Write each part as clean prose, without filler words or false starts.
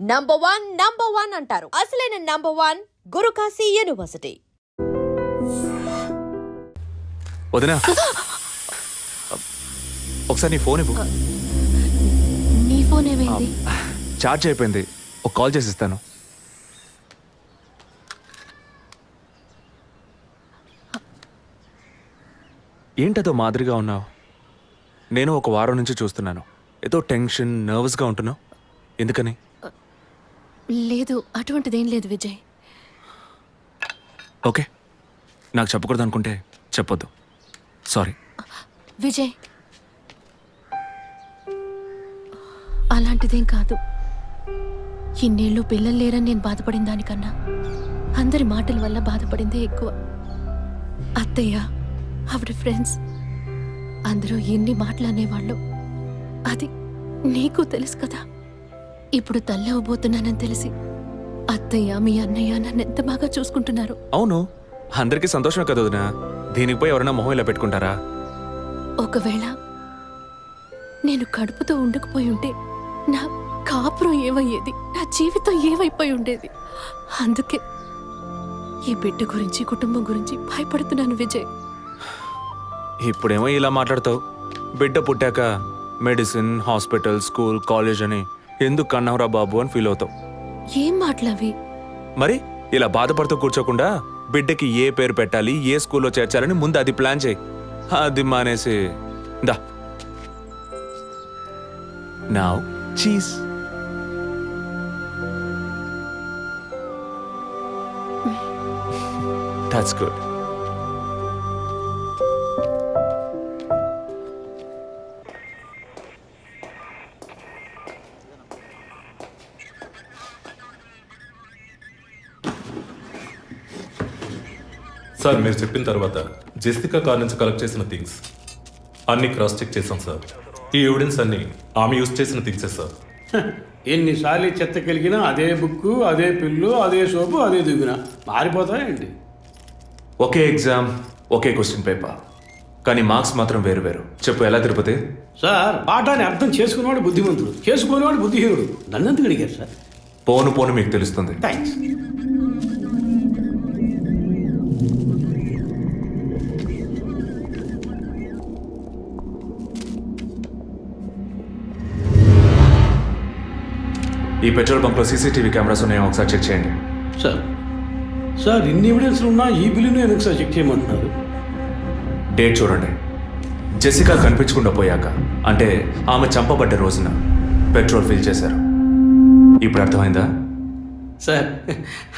Number one అంటారు. అసలైన number 1 Guru Kashi university. వదినా, ఒకసారి నీ ఫోన్ ఇవ్వు. నీ ఫోన్ ఏమైంది? ఛార్జ్ అయిపోయింది. ఒక కాల్ చేసి ఇస్తాను. ఏంటదో మాదిరిగా ఉన్నావు? నేను ఒక వారం నుంచి చూస్తున్నాను. ఏదో టెన్షన్, నర్వస్గా ఉంటున్నావు. ఎందుకని? లేదు, అటువంటిదేం లేదు విజయ్. ఓకే, నాకు చెప్పకూడదు అనుకుంటే చెప్పొద్దు. సారీ. విజయ్, అలాంటిదేం కాదు. ఇన్నేళ్ళు పిల్లలు లేరని నేను బాధపడిన దానికన్నా అందరి మాటల వల్ల బాధపడిందే ఎక్కువ. అత్తయ్య, ఆవిడ ఫ్రెండ్స్ అందరూ ఎన్ని మాటలు అనేవాళ్ళు. అది నీకు తెలుసు కదా. ఇప్పుడు తల్లి అవ్వబోతున్నానని తెలిసి అత్తయ్య, మీ అన్నయ్య నన్ను ఎంత బాగా చూసుకుంటున్నారు. అవును, అందరికీ సంతోషమే కదా వదినా. దీనికి పోయి ఎవరైనా మొహం ఇలా పెట్టుకుంటారా? ఒకవేళ నేను కడుపుతో ఉండకపోయి ఉంటే నా కాపురం ఏమయ్యేది, నా జీవితం ఏమైపోయి ఉండేది. అందుకే ఈ బిడ్డ గురించి, కుటుంబం గురించి భయపడుతున్నాను విజయ్. ఇప్పుడేమో ఇలా మాట్లాడతావు. బిడ్డ పుట్టాక మెడిసిన్, హాస్పిటల్, స్కూల్, కాలేజ్ అని ఎందుకు కన్నావురా బాబు అని ఫీల్ అవుతావు. ఏం మాటలవి? మరి ఇలా బాధపడుతూ కూర్చోకుండా బిడ్డకి ఏ పేరు పెట్టాలి, ఏ స్కూల్లో చేర్చాలని ముందు అది ప్లాన్ చేయి. అది మానేసి దా నౌ చీజ్. That's good. సార్, మీరు చెప్పిన తర్వాత జెసికా కార్ నుంచి కలెక్ట్ చేసిన థింగ్స్ అన్ని క్రాస్ చెక్ చేశాం సార్. ఈ ఎవిడెన్స్ అన్ని ఆమె యూజ్ చేసిన థింగ్సే సార్. ఎన్నిసార్లు చెత్త కలిగినా అదే బుక్కు, అదే పిల్లు, అదే సోపు, అదే దువ్విన మారిపోతాయండి. ఒకే ఎగ్జామ్, ఒకే క్వశ్చన్ పేపర్, కానీ మార్క్స్ మాత్రం వేరు వేరు. చెప్పు ఎలా తిరుపతి? సార్, పాఠాన్ని అర్థం చేసుకునేవాడు బుద్ధిమంతుడు, చేసుకునేవాడు బుద్ధిహీనుడు. నన్నెందుకు అడిగారు సార్? పోను పోను మీకు తెలుస్తుంది. థ్యాంక్స్. ఈ పెట్రోల్ బంక్లో సీసీటీవీ కెమెరాస్ ఉన్నాయో ఒకసారి చెక్ చేయండి. సార్ ఇన్ని ఎవిడెన్స్లు ఉన్నా ఈ బిల్లును ఎందుకు సార్ చెక్ చేయమంటున్నారు? డేట్ చూడండి. జెసికా కనిపించకుండా పోయాక, అంటే ఆమె చంపబడ్డ రోజున పెట్రోల్ ఫిల్ చేశారు. ఇప్పుడు అర్థమైందా? సార్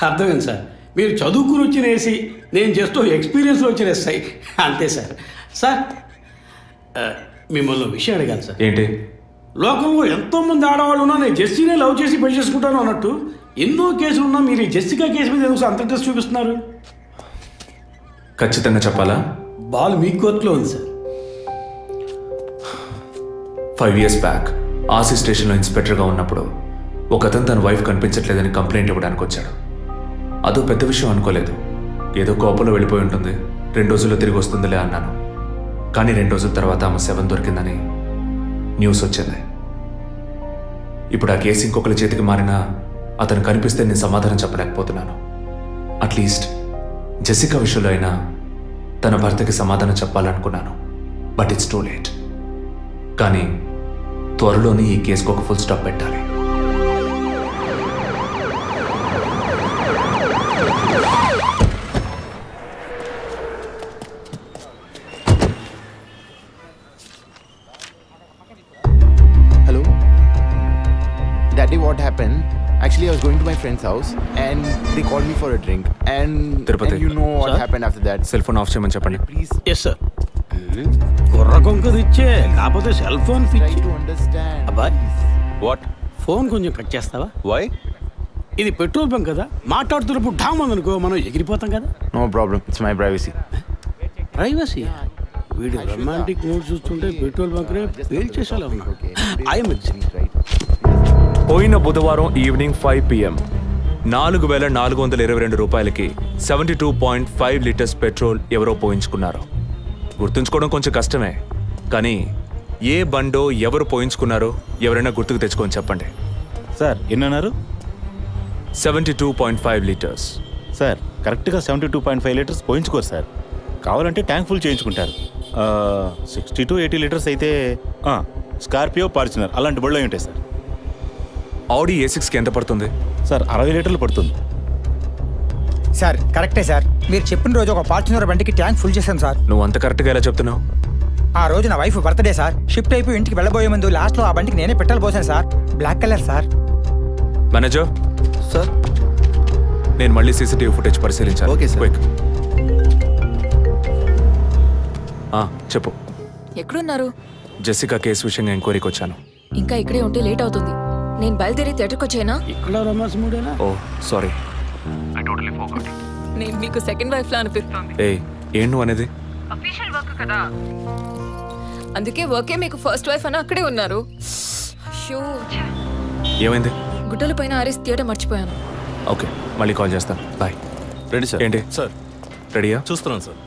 అర్థమైంది సార్. మీరు చదువుకుని వచ్చిన ఏసీ, నేను జస్ట్ ఎక్స్పీరియన్స్లో వచ్చిన ఎస్ఐ, అంతే సార్. సార్, మిమ్మల్ని విషయం అడిగాను సార్. ఏంటి? లోకంలో ఎంతోమంది ఆడవాళ్ళు ఉన్నా నేను జెస్సీనే లవ్ చేసి పెళ్లి చేసుకుంటాను అన్నట్టు ఎన్నో కేసులు ఉన్నా మీరు ఈ జెస్సికా కేసు మీద ఎందుకు అంత ఇంట్రెస్ట్ చూపిస్తున్నారు? ఖచ్చితంగా చెప్పాలా? బాల్ మీ కోర్టులో ఉంది సార్. 5 years బ్యాక్ ఆర్సీ స్టేషన్లో ఇన్స్పెక్టర్గా ఉన్నప్పుడు ఒకతను తన వైఫ్ కనిపించట్లేదని కంప్లైంట్ ఇవ్వడానికి వచ్చాడు. అదో పెద్ద విషయం అనుకోలేదు. ఏదో కోపంలో వెళ్ళిపోయి ఉంటుంది, 2 రోజుల్లో తిరిగి వస్తుందిలే అన్నాను. కానీ 2 రోజుల తర్వాత ఆమె శవం దొరికిందని న్యూస్ వచ్చింది. ఇప్పుడు ఆ కేసు ఇంకొకరి చేతికి మారినా అతను కనిపిస్తే నేను సమాధానం చెప్పలేకపోతున్నాను. అట్లీస్ట్ జెసికా విషయంలో అయినా తన భర్తకి సమాధానం చెప్పాలనుకున్నాను. But it's too late. కానీ త్వరలోనే ఈ కేసుకు ఒక ఫుల్ స్టాప్ పెట్టాలి. What happened? Actually, I was going to my friend's house and they called me for a drink. And you know what happened after that. Cell phone off చేయమని చెప్పండి Please yes sir. కుర్ర కొంకది ఇచ్చే, కాకపోతే cell phone try పిచ్చి. to understand. అబ్బాయ్, what? Phone కొంచెం cut చేస్తావా? Why? ఇది పెట్రోల్ బంక్ కదా, మాట్లాడుతున్నప్పుడు ఢామ్ అనుకో మనం ఎగిరిపోతాం కదా. No problem. It's my privacy. Privacy. వీడు రొమాంటిక్ మూడ్ చూస్తుంటే పెట్రోల్ బంక్ నే పేల్చేసేలా ఉన్నాడు. I'm Right? పోయిన బుధవారం ఈవినింగ్ 5 PM 4,422 రూపాయలకి 72.5 లీటర్స్ పెట్రోల్ ఎవరో పోయించుకున్నారు. గుర్తుంచుకోవడం కొంచెం కష్టమే, కానీ ఏ బండో ఎవరు పోయించుకున్నారో ఎవరైనా గుర్తుకు తెచ్చుకొని చెప్పండి. సార్ ఎన్నన్నారు? 72.5 లీటర్స్. సార్ కరెక్ట్గా 72.5 లీటర్స్ పోయించుకోరు సార్. కావాలంటే ట్యాంక్ ఫుల్ చేయించుకుంటారు. 60 to 80 లీటర్స్ అయితే స్కార్పియో, ఫార్చునర్ అలాంటి బళ్ళు అయి ఉంటాయి సార్. ఆడి A6కి ఎంత పడుతుంది? సార్ 60 లీటర్లు పడుతుంది. సార్ కరెక్టే సార్. మీరు చెప్పిన రోజు ఒక ఫార్చునర్ బండికి ట్యాంక్ ఫుల్ చేశాను సార్. నువ్వు అంత కరెక్ట్గా ఎలా చెప్తున్నావు? ఆ రోజు నా వైఫ్ బర్త్డే సార్. షిఫ్ట్ అయిపోయి ఇంటికి వెళ్ళబోయే ముందు లాస్ట్లో ఆ బండికి నేనే పెట్రోల్ పోసాను sir. Black colour sir. Manager Sir? నేను మళ్ళీ సీసీటీవీ ఫుటేజ్ పరిశీలించాను. Okay, sir. Quick. చెప్పు. ఎక్కడున్నారు? జెసికా కేసు విషయంగా ఎంక్వైరీకి వచ్చాను. ఇంకా ఇక్కడే ఉంటే లేట్ అవుతుంది. నేను బయలుదేరి థియేటర్కి వచ్చేనా? ఇక్కడ రొమాన్స్ మూడేనా? ఓ సారీ. నేను మీకు సెకండ్ వైఫ్ లా అనిపిస్తుంది. ఏం నువ్వు అనేది? అందుకే వర్కే మీకు ఫస్ట్ వైఫ్ అని అక్కడే ఉన్నారు. షో ఏమైంది? గుడ్డల పైన ఆరేసి థియేటర్ మర్చిపోయాను. ఓకే, మళ్ళీ కాల్ చేస్తాను. బాయ్. Ready sir. ఏంటి? సార్ రెడీయా? చూస్తున్నాను సార్.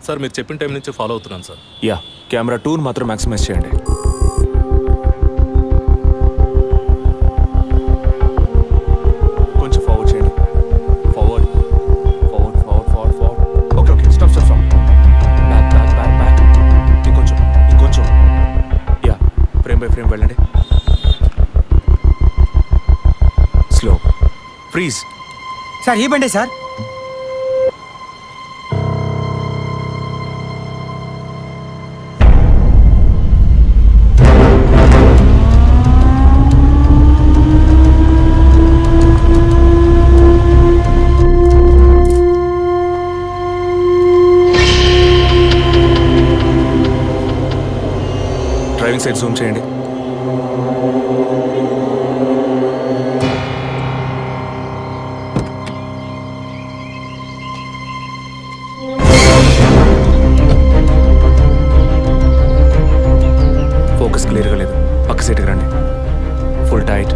సార్ మీరు చెప్పిన టైం నుంచి ఫాలో అవుతున్నాను సార్. యా, కెమెరా 2 మాత్రం మ్యాక్సిమైజ్ చేయండి. కొంచెం ఫార్వర్డ్ చేయండి. Forward forward forward forward forward. Okay okay, stop stop stop. Back back back back. ఇంకొంచెం ఇంకొంచెం. యా, ఫ్రేమ్ బై ఫ్రేమ్ వెళ్ళండి. స్లో. ఫ్రీజ్. సార్ ఈ బండే సార్. డ్రైవింగ్ సైడ్ జూమ్ చేయండి. ఫోకస్ క్లియర్గా లేదు. పక్క సీట్కి రండి. Full tight.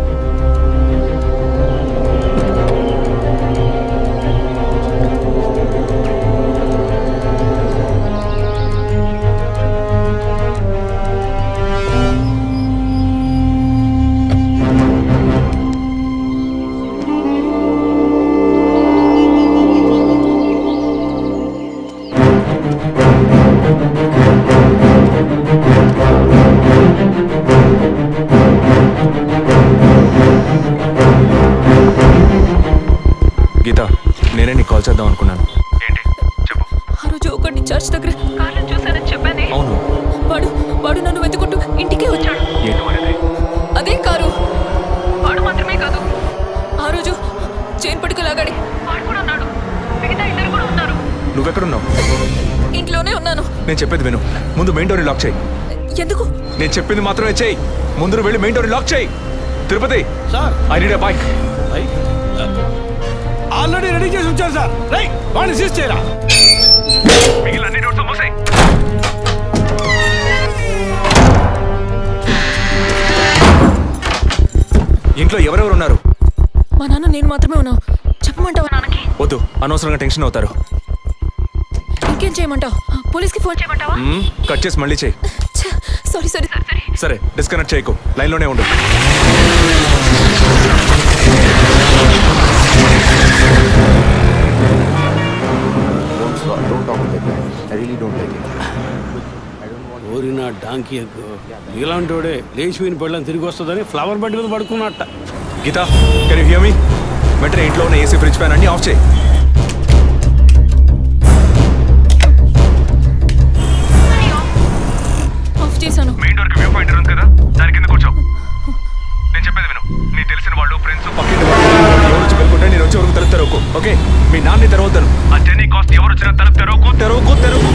గీత, నేనే నీకు కాల్ చేద్దాం అనుకున్నాను. ఏంటి చెప్పు. ఆ రోజు ఒకటి చర్చ్ దగ్గర కార్లో చూశానని చెప్పానే. అవును. వాడు నన్ను వెతుకుంటూ ఇంటికే వచ్చాడు. ఏంటి వాడిది? అదే కారు. వాడు మాత్రమే కాదు, ఆ రోజు చైన్ పట్టుకు లాగాడి వాడు కూడా ఉన్నాడు. మిగతా ఇద్దరు కూడా ఉన్నారు. నువ్వెక్కడున్నావు? ఇంట్లోనే ఉన్నాను. నేను చెప్పేది విను. ముందు మెయిన్ డోర్ని లాక్ చేయి. ఎందుకు? నేను చెప్పింది మాత్రమే చేయి. ముందు నువ్వు వెళ్ళి మెయిన్ డోర్ని లాక్ చేయి. Tirupati, sir I need a bike. Already ready చేసి ఉంచారు సార్. రైట్, వాడిని సీజ్ చేయరా. మిగిలిన అన్ని డోర్స్ మూసేయ్. ఇంట్లో ఎవరెవరు ఉన్నారు? మా నాన్న నేను మాత్రమే ఉన్నావు. చెప్పమంటావా నాన్నకి? వద్దు, అనవసరంగా టెన్షన్ అవుతారు. ఇంకేం చేయమంటావు? పోలీస్కి ఫోన్ చేయమంటావా? కట్ చేసి మళ్ళీ చేయి. Sorry sorry sorry. సరే, డిస్కనెక్ట్ చేయకు, లైన్లోనే ఉండు. Don't talk like that. I really don't like it. ఓరినా డాంకీ ఎగ్గు. ఇలాంటి వాడే లేచిపోయిన పళ్ళని తిరిగి వస్తుందని ఫ్లవర్ బెడ్ మీద పడుకున్నట్ట. Geeta, can you hear me? వెంటనే ఇంట్లో ఉన్న ఏసీ, ఫ్రిడ్జ్, ఫ్యాన్ అన్ని ఆఫ్ చేయి. ఆఫ్ చేశాను. మెయిన్ డోర్కి వ్యూ పాయింట్ ఉంది కదా, దాని కింద కూర్చో. నేను చెప్పేది విను. నీ తెలిసిన వాళ్ళు, ఫ్రెండ్స్, పక్కింటి వాళ్ళు ఎవరు వచ్చి పెళ్ళుకుంటే నేను వచ్చే వరకు తలుపు తెరవకు. ఓకే, మీ నాన్ని తెరవద్దాను. ఆ జర్నీ కాస్ట్ ఎవరు వచ్చినా తలుపు తెరవకు తెరవకు తెరవకు.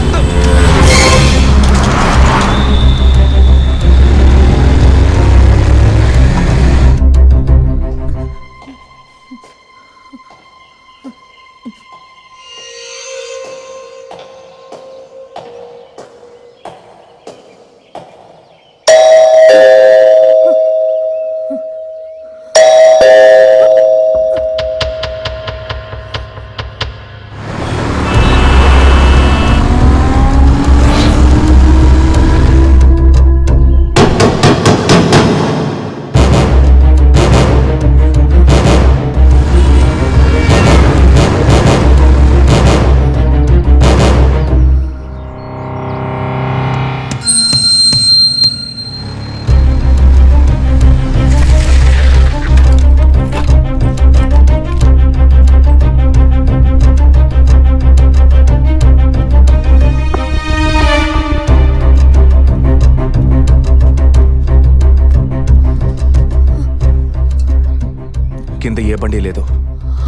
కింద ఏ బండి లేదు.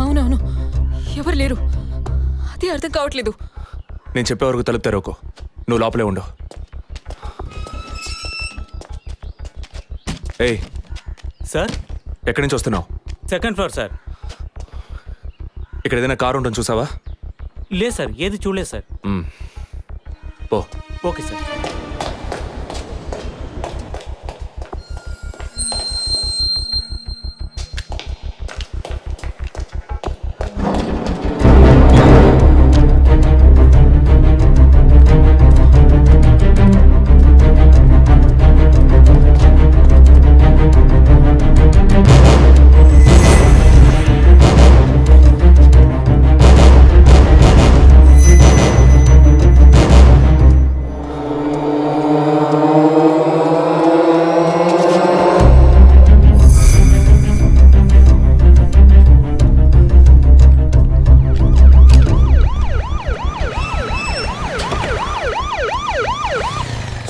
అవునవును, ఎవరు లేరు. అదే అర్థం కావట్లేదు. నేను చెప్పే వరకు తలుపు తెరవకు. నువ్వు లోపలే ఉండు. ఏయ్, సార్ ఎక్కడి నుంచి వస్తున్నావు? Second floor sir. ఇక్కడ ఏదైనా కారు ఉంటుంది చూసావా? లేదు సార్, ఏది చూడలేదు సార్. పో. Okay sir.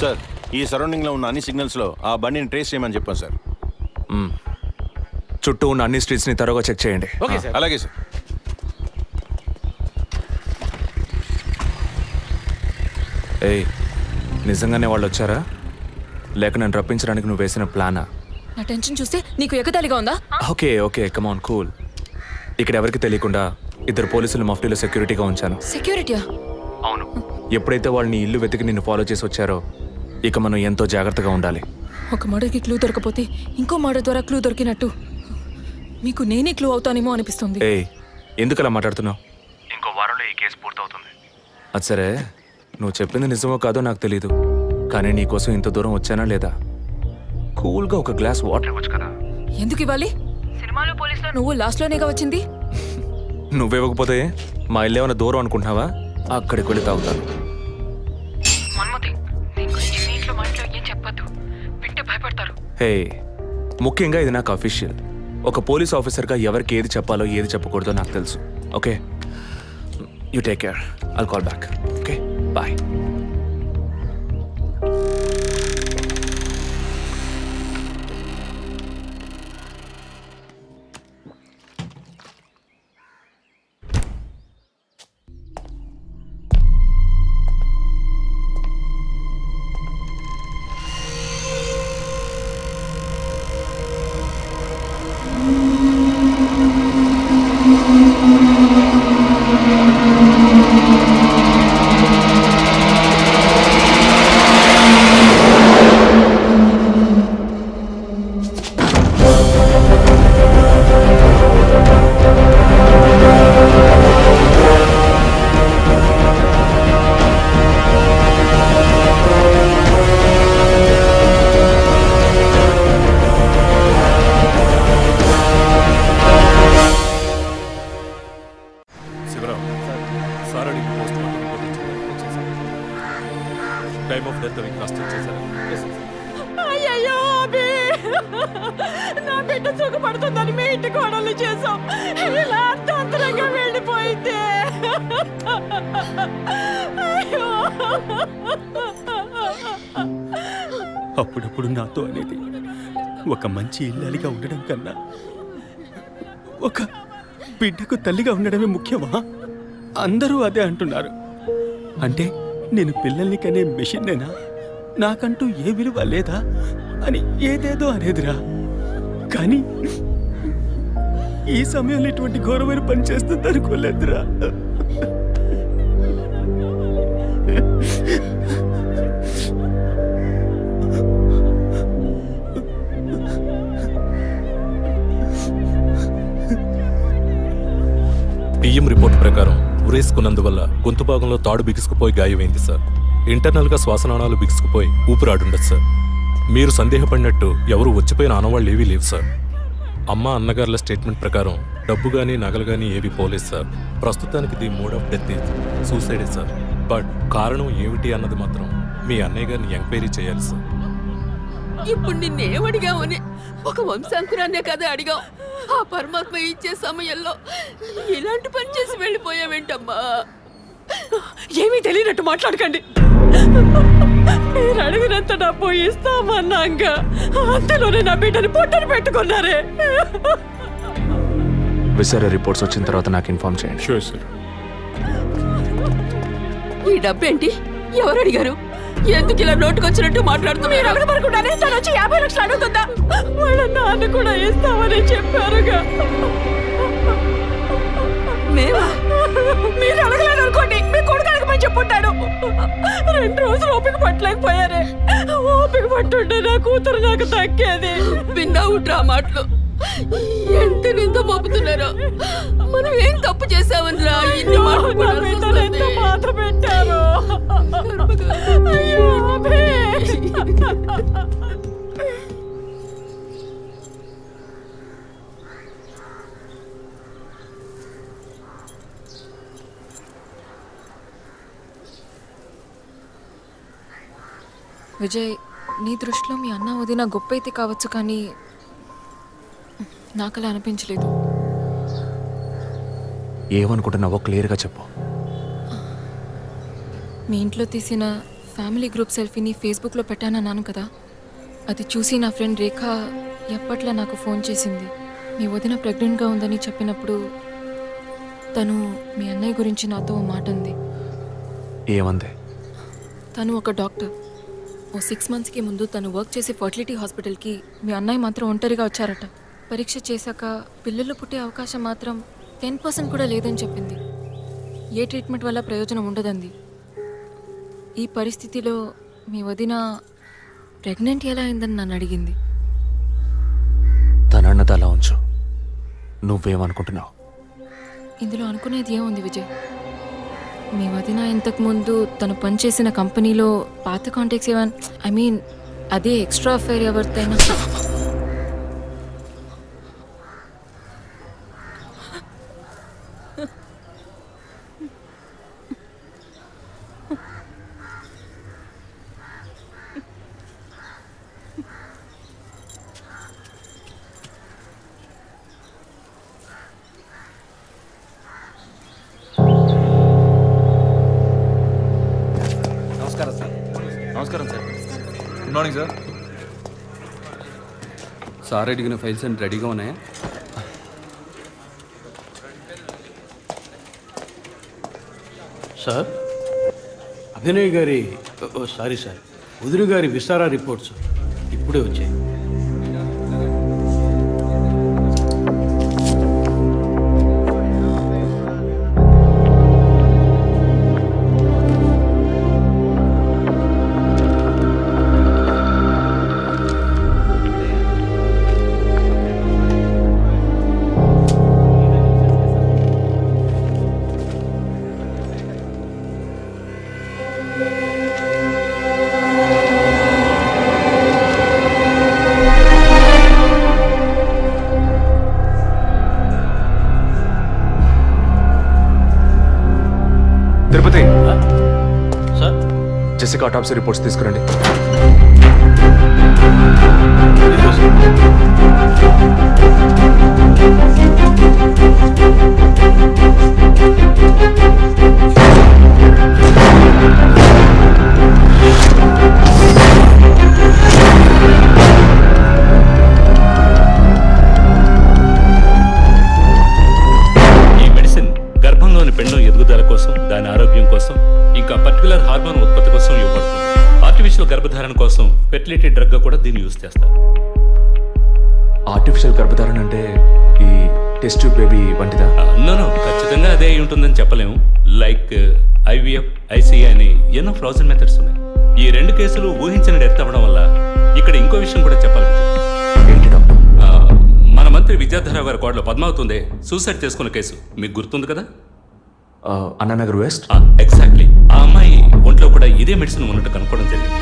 సార్, ఈ సరౌండింగ్లో ఉన్న అన్ని సిగ్నల్స్లో ఆ బండిని ట్రేస్ చేయమని చెప్పాను సార్. చుట్టూ ఉన్న అన్ని స్ట్రీట్స్ని త్వరగా చెక్ చేయండి. Okay sir. అలాగే సార్. ఏయ్, నిజంగానే వాళ్ళు వచ్చారా లేక నన్ను రప్పించడానికి నువ్వు వేసిన ప్లానా? నా టెన్షన్ చూస్తే నీకు ఎగతాళిగా ఉందా? ఓకే ఓకే, కమాన్ కూల్. ఇక్కడ ఎవరికి తెలియకుండా 2 పోలీసులు మఫ్టీలో సెక్యూరిటీగా ఉంచాను. సెక్యూరిటీయా? అవును. ఎప్పుడైతే వాళ్ళు నీ ఇల్లు వెతికి నిన్ను ఫాలో చేసి వచ్చారో ఇక మనం ఎంతో జాగ్రత్తగా ఉండాలి. ఒక మర్డర్కి క్లూ దొరకపోతే ఇంకో మర్డర్ ద్వారా క్లూ దొరికినట్టు మీకు నేనే క్లూ అవుతానేమో అనిపిస్తుంది. ఏయ్, ఎందుకు అలా మాట్లాడుతున్నావు? ఇంకో వారంలో ఈ కేసు పూర్తవుతుంది. అది సరే, నువ్వు చెప్పింది నిజమో కాదో నాకు తెలీదు, కానీ నీకోసం ఇంత దూరం వచ్చానా లేదా? కూల్గా ఒక గ్లాస్ వాటర్ ఇవ్వచ్చు కదా. ఎందుకు ఇవ్వాలి? సినిమాలో పోలీసులో నువ్వు లాస్ట్లోనేగా వచ్చింది. నువ్వివ్వకపోతే మా ఇల్లు ఏమైనా దూరం అనుకుంటున్నావా? అక్కడికి వెళ్ళి తాగుతాను. హే, ముఖ్యంగా ఇది నాకు అఫీషియల్. ఒక పోలీస్ ఆఫీసర్గా ఎవరికి ఏది చెప్పాలో ఏది చెప్పకూడదో నాకు తెలుసు. Okay, you take care. I'll call back. Okay, bye. Time of death అవి కాస్ట్ చేశారు. అయ్యయ్యో అబి, నా బిడ్డ సుఖపడుతుందని మీ ఇంటి కోడలు చేసాం. ఇలా అర్థాంతరంగా వెళ్ళిపోయింది. అయ్యో. అప్పుడప్పుడు నాతో అనేది ఒక మంచి ఇల్లాలిగా ఉండడం కన్నా ఒక బిడ్డకు తల్లిగా ఉండడమే ముఖ్యమా? అందరూ అదే అంటున్నారు. అంటే నేను పిల్లల్ని కనే మెషిన్నేనా? నాకంటూ ఏ విలువ లేదా అని ఏదేదో అనేదిరా. కానీ ఈ సమయంలో ఇటువంటి ఘోరమైన పని చేస్తుంది అనుకోలేదురా. పిఎం రిపోర్ట్ ప్రకారం ఉరేసుకున్నందువల్ల గొంతు భాగంలో తాడు బిగుసుకుపోయి గాయమైంది సార్. ఇంటర్నల్గా శ్వాసనాళాలు బిగుసుకుపోయి ఊపిరాడుండదు సార్. మీరు సందేహపడినట్టు ఎవరు వచ్చిపోయిన ఆనవాళ్ళు ఏవీ లేవు సార్. అమ్మ అన్నగారుల స్టేట్మెంట్ ప్రకారం డబ్బు కానీ నగలు కానీ ఏవి పోలేదు సార్. ప్రస్తుతానికి ది మోడ్ ఆఫ్ డెత్ సూసైడే సార్. బట్ కారణం ఏమిటి అన్నది మాత్రం మీ అన్నయ్య గారిని ఎంక్వైరీ చేయాలి సార్. ఇప్పుడు నిన్నేమడిగామని ఒక వంశాంకురాన్నే కదా అడిగాం. ఆ పరమాత్మ ఇచ్చే సమయంలో ఇలాంటి పని చేసి వెళ్ళిపోయావేంటమ్మా? ఏమీ తెలియనట్టు మాట్లాడకండి. మీరు అడిగినంత డబ్బు ఇస్తామన్నాగా అంతలోనే నా బిడ్డని పొట్టను పెట్టుకున్నారే. విసరా రిపోర్ట్స్ వచ్చిన తర్వాత నాకు ఇన్ఫార్మ్ చేయండి. Sure sir. ఈ డబ్బేంటి? ఎవరు అడిగారు? ఎందుకు ఇలా నోటుకొచ్చినట్టు మాట్లాడుతున్నారు? మీరు అడగబడకుండానే తను వచ్చి 50 లక్షలు అడుగుతుందా? వాళ్ళ నాన్న కూడా ఇస్తామని చెప్పారుగా. మేమా? మీరు అడగలేదు అనుకోండి, మీ కొడుకు అడగమని చెప్పుంటాడు. 2 రోజులు ఓపిక పట్టలేకపోయారే. ఓపిక పట్టుంటే నా కూతురు నాకు దక్కేది. విన్నావుట్రా మాటలు ఎంత నింద మోపుతున్నారో. మనం ఏం తప్పు చేసామనిరా ఇన్ని మాటలు ఎంత బాధ పెట్టారు. విజయ్, నీ దృష్టిలో మీ అన్న వదిన గొప్ప అయితే కావచ్చు, కానీ నాకు అలా అనిపించలేదు. ఏమనుకుంటున్నావో క్లియర్గా చెప్పు. మీ ఇంట్లో తీసిన ఫ్యామిలీ గ్రూప్ సెల్ఫీని ఫేస్బుక్లో పెట్టానన్నాను కదా, అది చూసి నా ఫ్రెండ్ రేఖ ఎప్పట్లా నాకు ఫోన్ చేసింది. మీ వదిన ప్రెగ్నెంట్గా ఉందని చెప్పినప్పుడు తను మీ అన్నయ్య గురించి నాతో ఓ మాట అంది. ఏమంది? తను ఒక డాక్టర్. ఓ 6 monthsకి ముందు తను వర్క్ చేసే ఫర్టిలిటీ హాస్పిటల్కి మీ అన్నయ్య మాత్రం ఒంటరిగా వచ్చారట. పరీక్ష చేశాక పిల్లలు పుట్టే అవకాశం మాత్రం 10% కూడా లేదని చెప్పింది. ఏ ట్రీట్మెంట్ వల్ల ప్రయోజనం ఉండదంది. ఈ పరిస్థితిలో మీ వదిన ప్రెగ్నెంట్ ఎలా అయిందని నన్ను అడిగింది. తనన్నది అలా ఉంచు. నువ్వేమనుకుంటున్నావు? ఇందులో అనుకునేది ఏముంది విజయ్? మీ వదిన ఇంతకుముందు తను పనిచేసిన కంపెనీలో పాత కాంటాక్ట్స్ ఏమైనా, అదే ఎక్స్ట్రా అఫైర్ ఎవరితైనా నమస్కారం sir. Good morning sir. Sir అడిగిన ఫైల్స్ అన్ని రెడీగా ఉన్నాయా? సార్, అభినయ్ గారి సారీ సార్, వదిన గారి విసారా రిపోర్ట్స్ ఇప్పుడే వచ్చాయి. తిరుపతి, సార్, జెసికా ఆటాప్సీ రిపోర్ట్స్ తీసుకురండి. ఈ మెడిసిన్ గర్భంలోని పిండం ఎదుగుదల కోసం, దాని ఆరోగ్యం కోసం, ఇంకా పర్టికులర్ హార్మోన్ ఉత్పత్తి కోసం ఇవ్వబడుతుంది. ఆర్టిఫిషియల్ గర్భధారణ కోసం ఫెర్టిలిటీ డ్రగ్ గా కూడా దీన్ని యూజ్ చేస్తారు. ఆర్టిఫిషియల్ గర్భధారణ అంటే ఈ టెస్ట్ ట్యూబ్ బేబీ వంటిదా? నో, ఖచ్చితంగా అదే అయి ఉంటుందని చెప్పలేము. లైక్ ఐవీఎఫ్, ఐసీఐ అని ఎన్నో ఫ్రోజన్ మెథడ్స్ ఉన్నాయి. ఈ 2 కేసులు ఊహించిన డెత్ అవ్వడం వల్ల ఇక్కడ ఇంకో విషయం కూడా చెప్పాలి. ఏంటి డాక్టర్? మన మంత్రి విద్యాధరరావు గారి కోడలు పద్మావతుందే సూసైడ్ చేసుకున్న కేసు మీకు గుర్తుంది కదా? అన్నానగర్ వెస్ట్. ఎగ్జాక్ట్లీ. ఆ అమ్మాయి ఒంట్లో కూడా ఇదే మెడిసిన్ ఉన్నట్టు కనుక్కోవడం జరిగింది.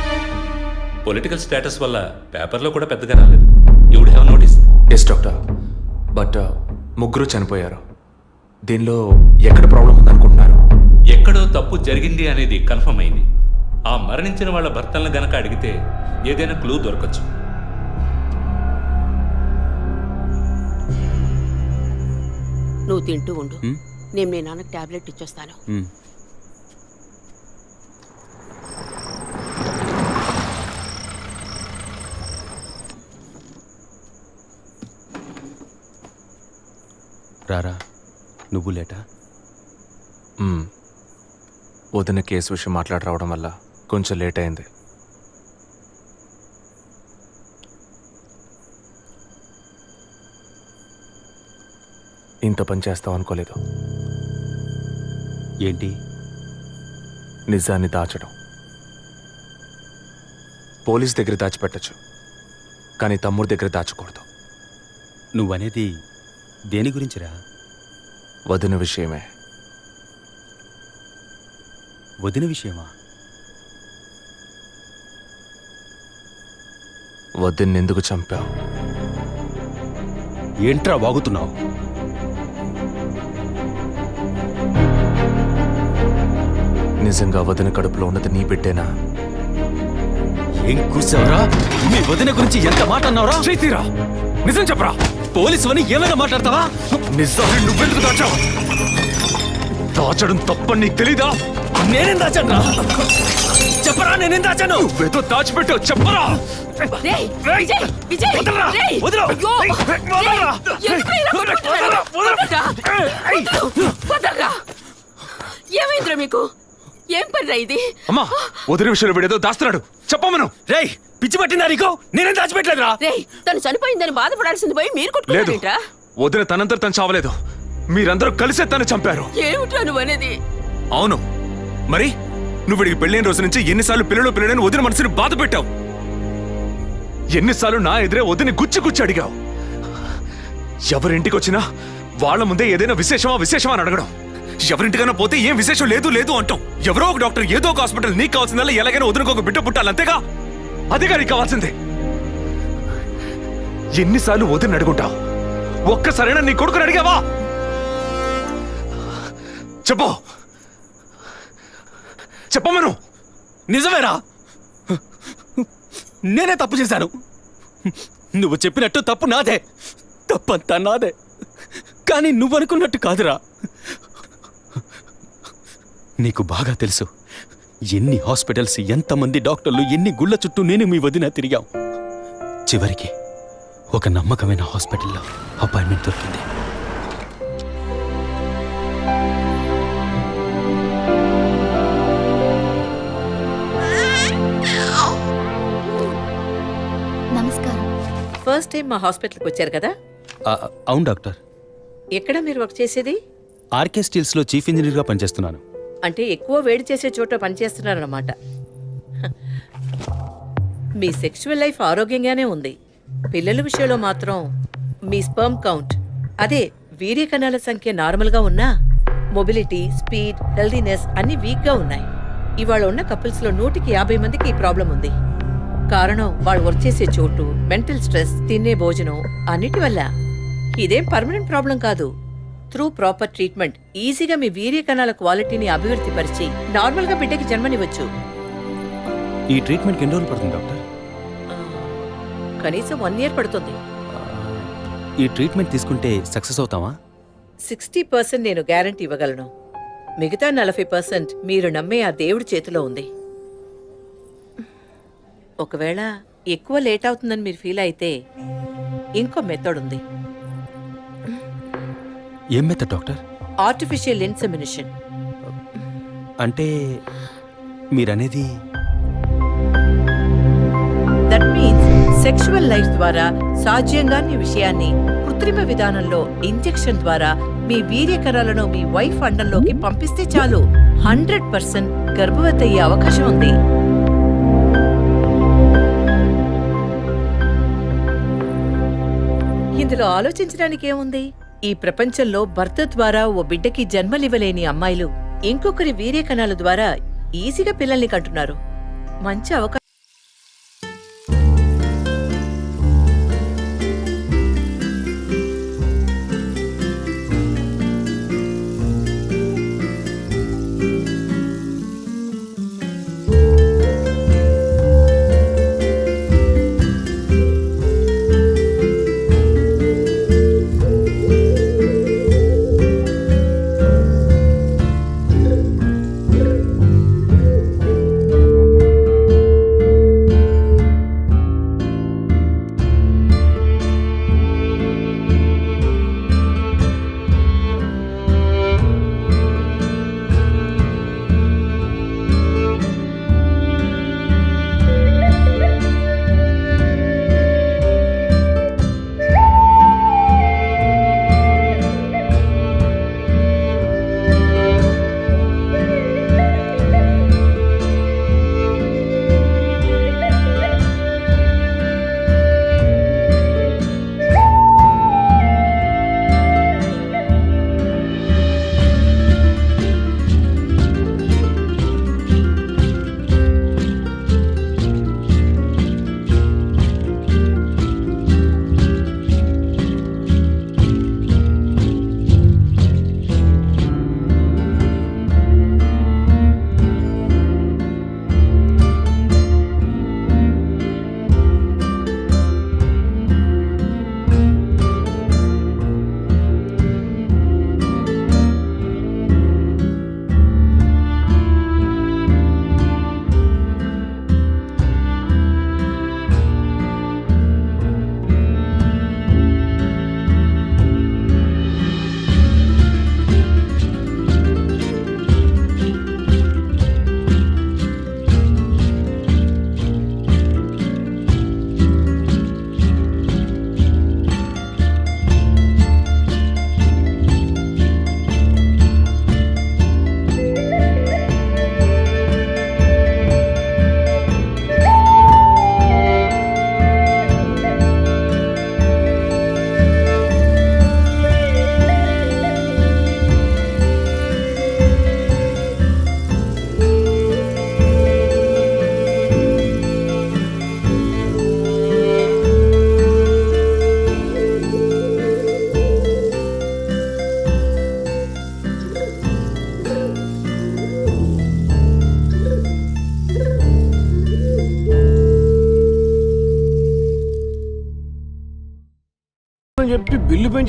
పొలిటికల్ స్టేటస్ వల్ల పేపర్లో కూడా పెద్దగా రాలేదు. You would have notice. Yes doctor, but ముగ్గురు చనిపోయారు. దీనిలో ఎక్కడ ప్రాబ్లం ఉందనుకుంటున్నారు? ఎక్కడో తప్పు జరిగింది అనేది కన్ఫర్మ్ అయింది. ఆ మరణించిన వాళ్ళ భర్తలను గనక అడిగితే ఏదైనా క్లూ దొరకచ్చు. నువ్వు తింటూ ఉండు, నేను మీ నాన్నకు టాబ్లెట్ ఇచ్చొస్తాను. రారా నువ్వు లేటా? వదిన కేసు విషయం మాట్లాడి రావడం వల్ల కొంచెం లేట్ అయింది. ఇంత పని చేస్తావు అనుకోలేదు. ఏంటి? నిజాన్ని దాచడం. పోలీస్ దగ్గర దాచిపెట్టచ్చు, కానీ తమ్ముడి దగ్గర దాచకూడదు. నువ్వనేది దేని గురించిరా? వదిన విషయమే. వదిన విషయమా? వదిన్నెందుకు చంపావు? ఏంట్రా వాగుతున్నావు? నిజంగా వదిన కడుపులో ఉన్నది నీ బిడ్డేనా? ఏం కూర్చావురా? మీ వదిన గురించి ఎంత మాట అన్నావురా? చేతిరా, నిజం చెప్పరా. పోలీసు అని ఏమైనా మాట్లాడతావా? నిజాన్ని నువ్వెందుకు దాచావు? దాచడం తప్పని నీకు తెలీదా? నేనేం దాచాను? చెప్పరా, నేనేం దాచాను? నువ్వేదో దాచిపెట్టావు, చెప్పరా. రేయ్, విజయ్, విజయ్, వదలరా, రేయ్, వదలరా. అయ్యో, వదలరా. రేయ్, ఎందుకు ఇలా కొట్టుకుంటున్నారు? వదలరా. వదలరా. ఏమైందిరా మీకు? ఏం పనిరా ఇది? అమ్మా, వదిన విషయంలో వీడేదో దాస్తున్నాడు, చెప్పమను. రేయ్, పిచ్చి పట్టిందా నీకు? నేనేం దాచిపెట్టలేదురా. రేయ్, తను చనిపోయిందని బాధపడాల్సింది పోయి మీరు లేదు, కొట్టుకుంటారేంట్రా? వదిన తనంతట తను చావలేదు. మీరందరూ కలిసే తను చంపారు. ఏమిట్రా నువ్వు అనేది? అవును, మరి నువ్వు వీడికి పెళ్ళైన రోజు నుంచి ఎన్నిసార్లు పిల్లలని వదిన మనసుని బాధ పెట్టావు? ఎన్నిసార్లు నా ఎదురే వదిని గుచ్చి అడిగావు? ఎవరింటికి వచ్చినా వాళ్ళ ముందే ఏదైనా విశేషమా అని అడగడం. ఎవరింటికైనా పోతే ఏం విశేషం లేదు అంటాం. ఎవరో ఒక డాక్టర్, ఏదో ఒక హాస్పిటల్, నీకు కావాల్సిందల్లా ఎలాగైనా వదినకు ఒక బిడ్డ పుట్టాలి, అంతేగా? అదేగా నీకు కావాల్సిందే. ఎన్నిసార్లు వదిన అడుగుంటావు? ఒక్కసారైనా నీ కొడుకుని అడిగావా? చెప్పమను. నిజమేరా, నేనే తప్పు చేశాను. నువ్వు చెప్పినట్టు తప్పు నాదే, తప్పంతా నాదే. కానీ నువ్వనుకున్నట్టు కాదురా. నీకు బాగా తెలుసు ఎన్ని హాస్పిటల్స్, ఎంతమంది డాక్టర్లు, ఎన్ని గుళ్ళ చుట్టూ నేను మీ వదిన తిరిగాం. చివరికి ఒక నమ్మకమైన హాస్పిటల్లో అపాయింట్మెంట్ దొరికింది. నమస్కారం. ఫస్ట్ టైం మా హాస్పిటల్కి వచ్చారు కదా? అవును డాక్టర్. ఎక్కడ మీరు వర్క్ చేసేది? ఆర్కే స్టీల్స్లో చీఫ్ ఇంజనీర్గా పనిచేస్తున్నాను. అంటే ఎక్కువ వేడి చేసే చోట పనిచేస్తున్నారన్నమాట. మీ సెక్షువల్ లైఫ్ ఆరోగ్యంగానే ఉంది. పిల్లల విషయంలో మాత్రం మీ స్పర్మ్ కౌంట్, అదే వీర్య కణాల సంఖ్య నార్మల్గా ఉన్నా మొబిలిటీ, స్పీడ్, హెల్దీనెస్ అన్ని వీక్గా ఉన్నాయి. ఇవాళ ఉన్న కపుల్స్లో 150 మందికి ఈ ప్రాబ్లం ఉంది. కారణం వాళ్ళు వర్క్ చేసే చోటు, మెంటల్ స్ట్రెస్, తినే భోజనం అన్నిటి వల్ల. ఇదేం పర్మనెంట్ ప్రాబ్లం కాదు. త్రూ ప్రాపర్ ట్రీట్మెంట్ ఈజీగా మీ వీర్య కణాల క్వాలిటీని అభివృద్ధి పరిచి నార్మల్గా బిడ్డకి జన్మనివ్వచ్చు. ఈ ట్రీట్మెంట్కి ఎన్ని రోజులు పడుతుంది డాక్టర్? కనీసం 1 year పడుతుంది. ఈ ట్రీట్మెంట్ తీసుకుంటే సక్సెస్ అవుతావా? 60% నేను గ్యారంటీ ఇవ్వగలను. మిగతా 40% మీరు నమ్మే ఆ దేవుడి చేతిలో ఉంది. ఒకవేళ ఎక్కువ లేట్ అవుతుందని మీరు ఫీల్ అయితే ఇంకో మెథడ్ ఉంది. ఏం మెథడ్ డాక్టర్? Artificial insemination. అంటే మీరనేది? దట్ మీన్స్ సెక్షువల్ లైఫ్ ద్వారా సాధ్యంగాని విషయాన్ని కృత్రిమ విధానంలో ఇంజెక్షన్ ద్వారా మీ వీర్యకణాలను మీ వైఫ్ అండంలోకి పంపిస్తే చాలు 100% గర్భవతి అయ్యే అవకాశం ఉంది. ఇందులో ఆలోచించడానికి ఏముంది? ఈ ప్రపంచంలో భర్త ద్వారా ఓ బిడ్డకి జన్మలివ్వలేని అమ్మాయిలు ఇంకొకరి వీర్య కణాల ద్వారా ఈజీగా పిల్లల్ని కంటున్నారు. మంచి అవకాశం.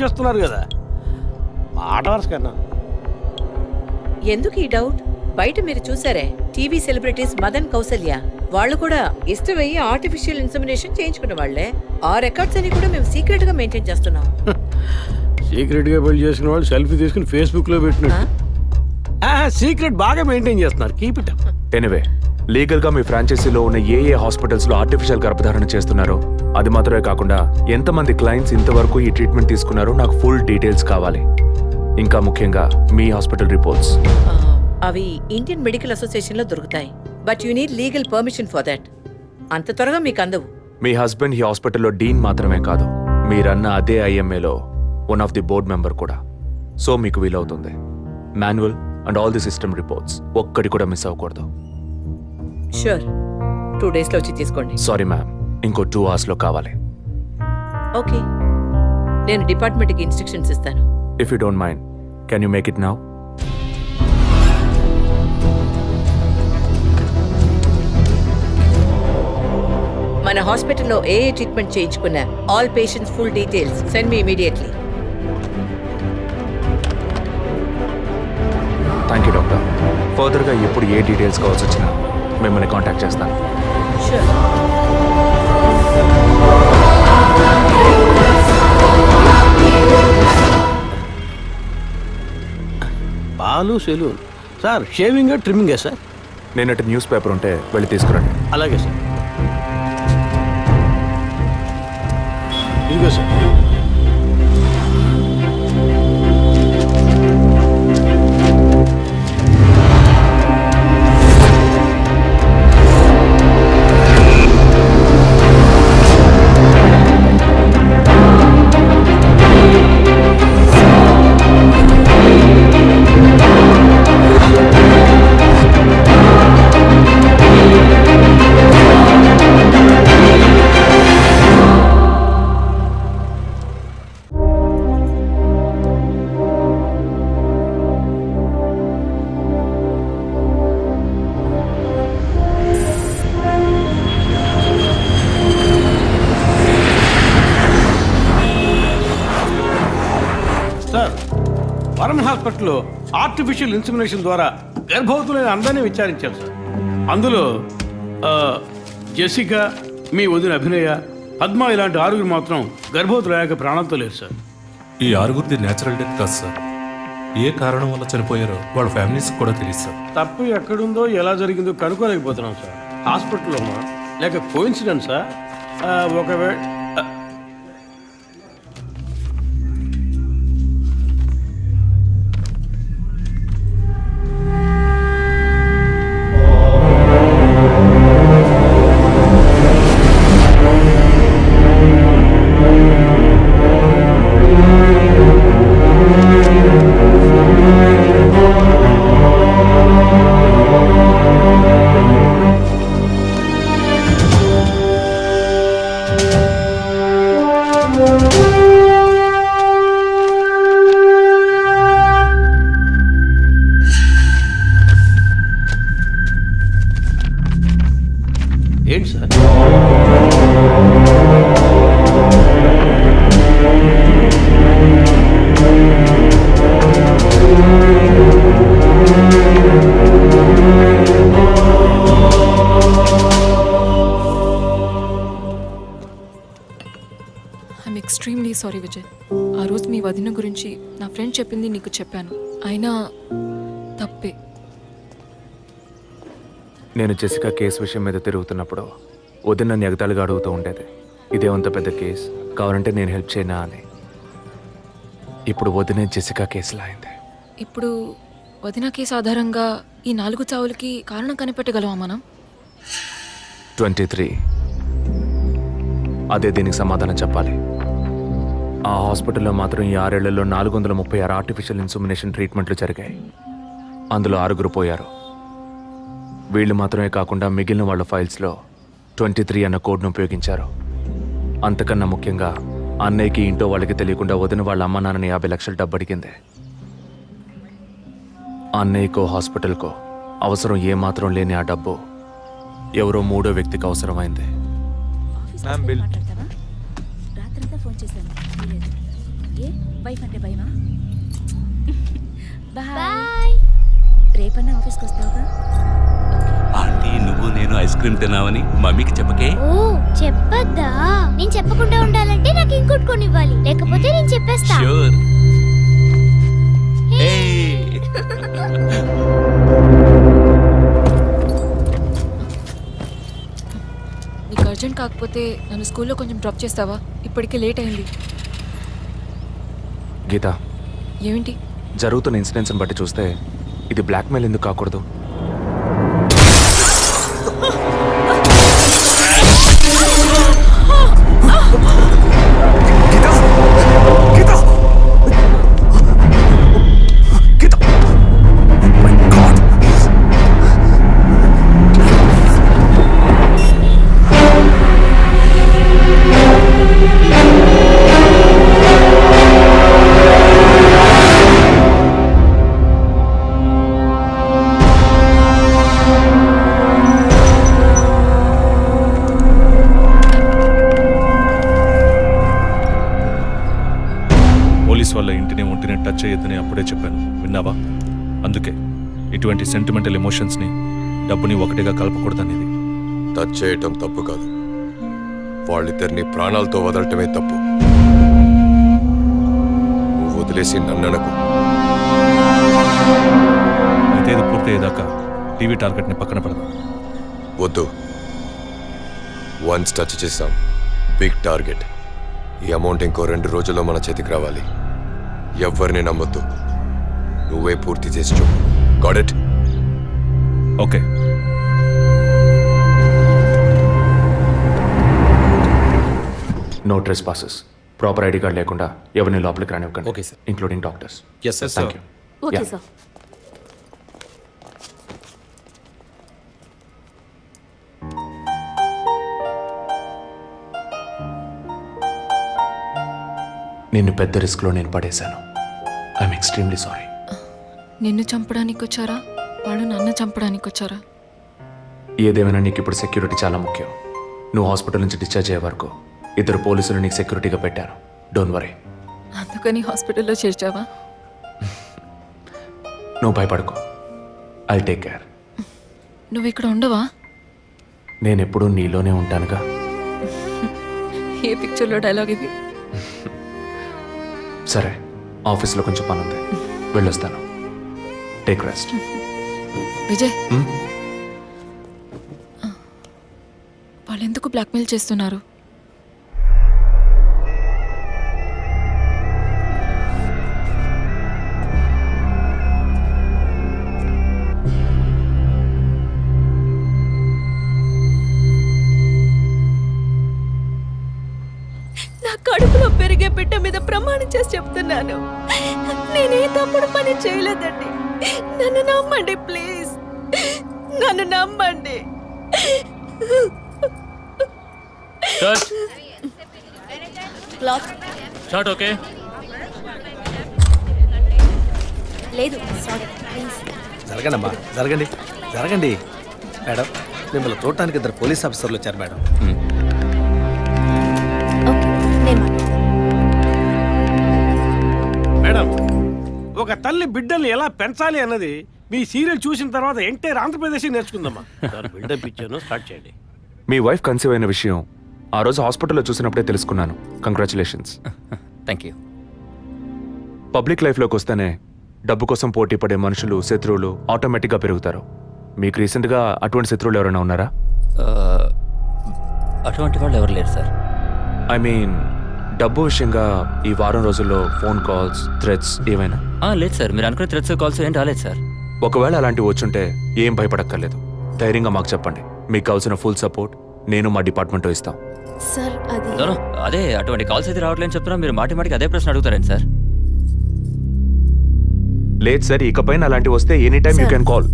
చేస్తున్నారు కదా, మాట వరుస కన్నా. ఎందుకు ఈ డౌట్? బయట మీరు చూసారే టీవీ సెలబ్రిటీస్ మదన్ కౌసల్య వాళ్ళు కూడా ఇష్టమయ్యి ఆర్టిఫిషియల్ ఇన్సమినేషన్ చేయించుకున్న వాళ్ళే. ఆ రికార్డ్స్ అని కూడా మేము సీక్రెట్ గా మెయింటైన్ చేస్తున్నాం. సీక్రెట్ గా పెళ్లి చేసుకున్న వాళ్ళు సెల్ఫీ తీసుకుని ఫేస్బుక్ లో పెట్టినట్టు సీక్రెట్ బాగా మెయింటైన్ చేస్తున్నారు. Keep it up. ఎనివే, లీగల్గా మీ ఫ్రాంచైజీలో ఉన్న ఏ హాస్పిటల్స్లో ఆర్టిఫిషియల్ గర్భధారణ చేస్తున్నారో, అది మాత్రమే కాకుండా ఎంతమంది క్లయింట్స్ ఇంతవరకు ఈ ట్రీట్మెంట్ తీసుకున్నారో నాకు ఫుల్ డీటెయిల్స్ కావాలి. ఇంకా ముఖ్యంగా మీ హాస్పిటల్ రిపోర్ట్స్. అవి ఇండియన్ మెడికల్ అసోసియేషన్ లో దొరుకుతాయి. But you need legal permission for that. అంత త్వరగా మీకు అందవు. మీ హస్బెండ్ ఈ హాస్పిటల్లో డీన్ మాత్రమే కాదు, మీరన్న అదే ఐఎంఏలో one of the board member కూడా. సో మీకు వీలవుతుంది. Manual and all the system reports ఒక్కటి కూడా మిస్ అవ్వకూడదు. షూర్, 2 days లో వచ్చి తీసుకోండి. సారీ మ్యామ్, ఇంకో 2 hours లో కావాలి. ఓకే, నేను డిపార్ట్మెంట్కి ఇన్స్ట్రక్షన్స్ ఇస్తాను. If you don't mind, can you make it now? మన హాస్పిటల్లో ఏ ట్రీట్మెంట్ చేయించుకున్నా all patients full details send me immediately. Thank you doctor. ఫర్దర్గా ఎప్పుడు ఏ డీటెయిల్స్ కావాల్సి వచ్చినా మిమ్మల్ని కాంటాక్ట్ చేస్తాను. షూర్. పాలు saloon sir, shaving trimming sir? నేనటి న్యూస్ పేపర్ ఉంటే వెళ్ళి తీసుకురండి. అలాగే సార్. ఇదిగో సార్. సార్, వరం హాస్పిటల్లో ఆర్టిఫిషియల్ ఇన్సమినేషన్ ద్వారా గర్భవతులైన అందరినీ విచారించాం సార్. అందులో జెసికా, మీ వదిన అభినయ, పద్మ ఇలాంటి 6 మాత్రం గర్భవతులయ్యాక ప్రాణంతో లేరు సార్. ఈ 6 నేచురల్ డెత్ కాదు సార్. ఏ కారణం వల్ల చనిపోయారో వాళ్ళ ఫ్యామిలీస్ కూడా తెలియదు సార్. తప్పు ఎక్కడుందో ఎలా జరిగిందో కనుక్కోలేకపోతున్నాం సార్. హాస్పిటల్లోమా లేక కోఇన్సిడెన్సా? ఒకవేళ ఏంటి sir? I'm extremely sorry Vijay. ఆ రోజు మీ వదిన గురించి నా ఫ్రెండ్ చెప్పింది నీకు చెప్పాను. అయినా తప్పే. నేను జెసికా కేసు విషయం మీద తిరుగుతున్నప్పుడు వదిన నన్ను ఎగతాళిగా అడుగుతూ ఉండేది, ఇదేమంత పెద్ద కేసు, కావాలంటే నేను హెల్ప్ చేయనా అని. ఇప్పుడు వదినే జెసికా కేసులా అయింది. ఇప్పుడు వదిన కేసు ఆధారంగా ఈ 4 చావులకి కారణం కనిపెట్టగలమా మనం? 23. అదే దీనికి సమాధానం చెప్పాలి. ఆ హాస్పిటల్లో మాత్రం ఈ 6 ఏళ్లలో 436 ఆర్టిఫిషియల్ ఇన్సమినేషన్ ట్రీట్మెంట్లు జరిగాయి. అందులో 6 పోయారు. వీళ్ళు మాత్రమే కాకుండా మిగిలిన వాళ్ళ ఫైల్స్లో 23 అన్న కోడ్ను ఉపయోగించారు. అంతకన్నా ముఖ్యంగా అన్నయ్యకి ఇంట్లో వాళ్ళకి తెలియకుండా వదిన వాళ్ళ అమ్మ నాన్నని 50 లక్షలు డబ్బు అడిగింది. అన్నయ్యకో హాస్పిటల్కో అవసరం ఏమాత్రం లేని ఆ డబ్బు ఎవరో 3వ వ్యక్తికి అవసరమైంది. రాత్రంతా ఫోన్ చేశాను. వైఫ్ అంటే భయమా? బాయ్. రేపన్నా ఆఫీస్కి వస్తావుగా? ఆంటీ నువ్వు నేను ఐస్ క్రీమ్ తిన్నావని మమ్మీకి చెప్పకే. ఓ చెప్పద్దా? నేను చెప్పకుండా ఉండాలంటే నాకు ఇంకోటి కొనివ్వాలి, లేకపోతే నేను చెప్పేస్తా. ష్యూర్. నీకు అర్జెంట్ కాకపోతే నన్ను స్కూల్లో కొంచెం డ్రాప్ చేస్తావా? ఇప్పటికే లేట్ అయింది. గీత, ఏమిటి? జరుగుతున్న ఇన్సిడెంట్స్ని బట్టి చూస్తే ఇది బ్లాక్మెయిల్ ఎందుకు కాకూడదు? పోలీస్ వాళ్ళ ఇంటిని ఒంటిని టచ్ చేయొద్దని అప్పుడే చెప్పాను, విన్నావా? అందుకే ఇటువంటి సెంటిమెంటల్ ఎమోషన్స్ని డబ్బుని ఒకటిగా కలపకూడదనేది. టచ్ చేయటం తప్పు కాదు, వాళ్ళిద్దరిని ప్రాణాలతో వదలటమే తప్పు. నువ్వు వదిలేసి నన్ననకు. అయితే ఇది పూర్తయ్యేదాకా టీవీ టార్గెట్ని పక్కన పెడదాం. వద్దు, వన్స్ టచ్ చేసాం, బిగ్ టార్గెట్. ఈ అమౌంట్ ఇంకో 2 రోజుల్లో మన చేతికి రావాలి. ఎవ్వరిని నమ్మొద్దు, నువ్వే పూర్తి చేసి చూపు. Got it? Okay. No trespasses, proper ID card లేకుండా ఎవరిని లోపలికి రానివ్వకండి. Okay, sir. Including doctors. Yes sir. Thank you. Okay sir. నిన్ను పెద్ద రిస్క్లో నేను పడేశాను. I'm extremely sorry. నిన్ను చంపడానికి వచ్చారా, వాళ్ళు నన్ను చంపడానికి వచ్చారా? ఏదేమైనా నీకు ఇప్పుడు సెక్యూరిటీ చాలా ముఖ్యం. నువ్వు హాస్పిటల్ నుంచి డిశ్చార్జ్ అయ్యే వరకు 2 పోలీసులు నీకు సెక్యూరిటీగా పెట్టాను. Don't worry. అందుకని హాస్పిటల్లో చేర్చావా? నువ్వు భయపడకు, ఐ టేక్ కేర్. నువ్వు ఇక్కడ ఉండవా? నేను ఎప్పుడూ నీలోనే ఉంటానుగా. ఏ పిక్చర్లో డైలాగ్ ఇది? సరే, ఆఫీస్లో కొంచెం పని ఉంది, వెళ్ళొస్తాను. Take rest. విజయ్, వాళ్ళు ఎందుకు బ్లాక్మెయిల్ చేస్తున్నారు? నా కడుపులో పెరిగే బిడ్డ మీద ప్రమాణం చేసి చెప్తున్నాను, నేనే తప్పుడు పని చేయలేదండి. నన్ను నమ్మండి ప్లీజ్, నన్ను నమ్మండి. Short okay. లేదు సారీ ప్లీజ్. జరగండి అమ్మా, జరగండి జరగండి. మేడం, మిమ్మల్ని చూడటానికి 2 పోలీస్ ఆఫీసర్లు వచ్చారు మేడం. మేడం, ఒక తల్లి బిడ్డల్ని ఎలా పెంచాలి అన్నది మీ సీరియల్ చూసిన తర్వాత ఎంటైర్ ఆంధ్రప్రదేశ్ నేర్చుకుందామా. బిల్డప్ ఇచ్చాను, స్టార్ట్ చేయండి. మీ వైఫ్ కన్సీవ్ అయిన విషయం ఆ రోజు హాస్పిటల్లో చూసినప్పుడే తెలుసుకున్నాను. కంగ్రాచులేషన్స్. Thank you. పబ్లిక్ లైఫ్లోకి వస్తేనే డబ్బు కోసం పోటీ పడే మనుషులు, శత్రువులు ఆటోమేటిక్గా పెరుగుతారు. మీకు రీసెంట్గా అటువంటి శత్రువులు ఎవరైనా ఉన్నారా? అటువంటి వాళ్ళు ఎవరు లేరు సార్. ఐ మీన్ డబ్బు విషయంగా ఈ వారం రోజుల్లో ఫోన్ కాల్స్, థ్రెట్స్ ఏమైనా? లేదు సార్, మీరు అనుకునే థ్రెట్స్ కాల్స్ ఏం రాలేదు సార్. ఒకవేళ అలాంటివి వచ్చుంటే ఏం భయపడక్కర్లేదు, ధైర్యంగా మాకు చెప్పండి. మీకు కావాల్సిన ఫుల్ సపోర్ట్ నేను మా డిపార్ట్మెంట్లో ఇస్తాం. సార్ అది అదే అటువంటి కాల్స్ అయితే రావట్లేని చెప్తున్నా, మీరు మాటికి అదే ప్రశ్న అడుగుతారండి సార్. లేదు సార్, ఇకపైన అలాంటివి వస్తే any time you can call.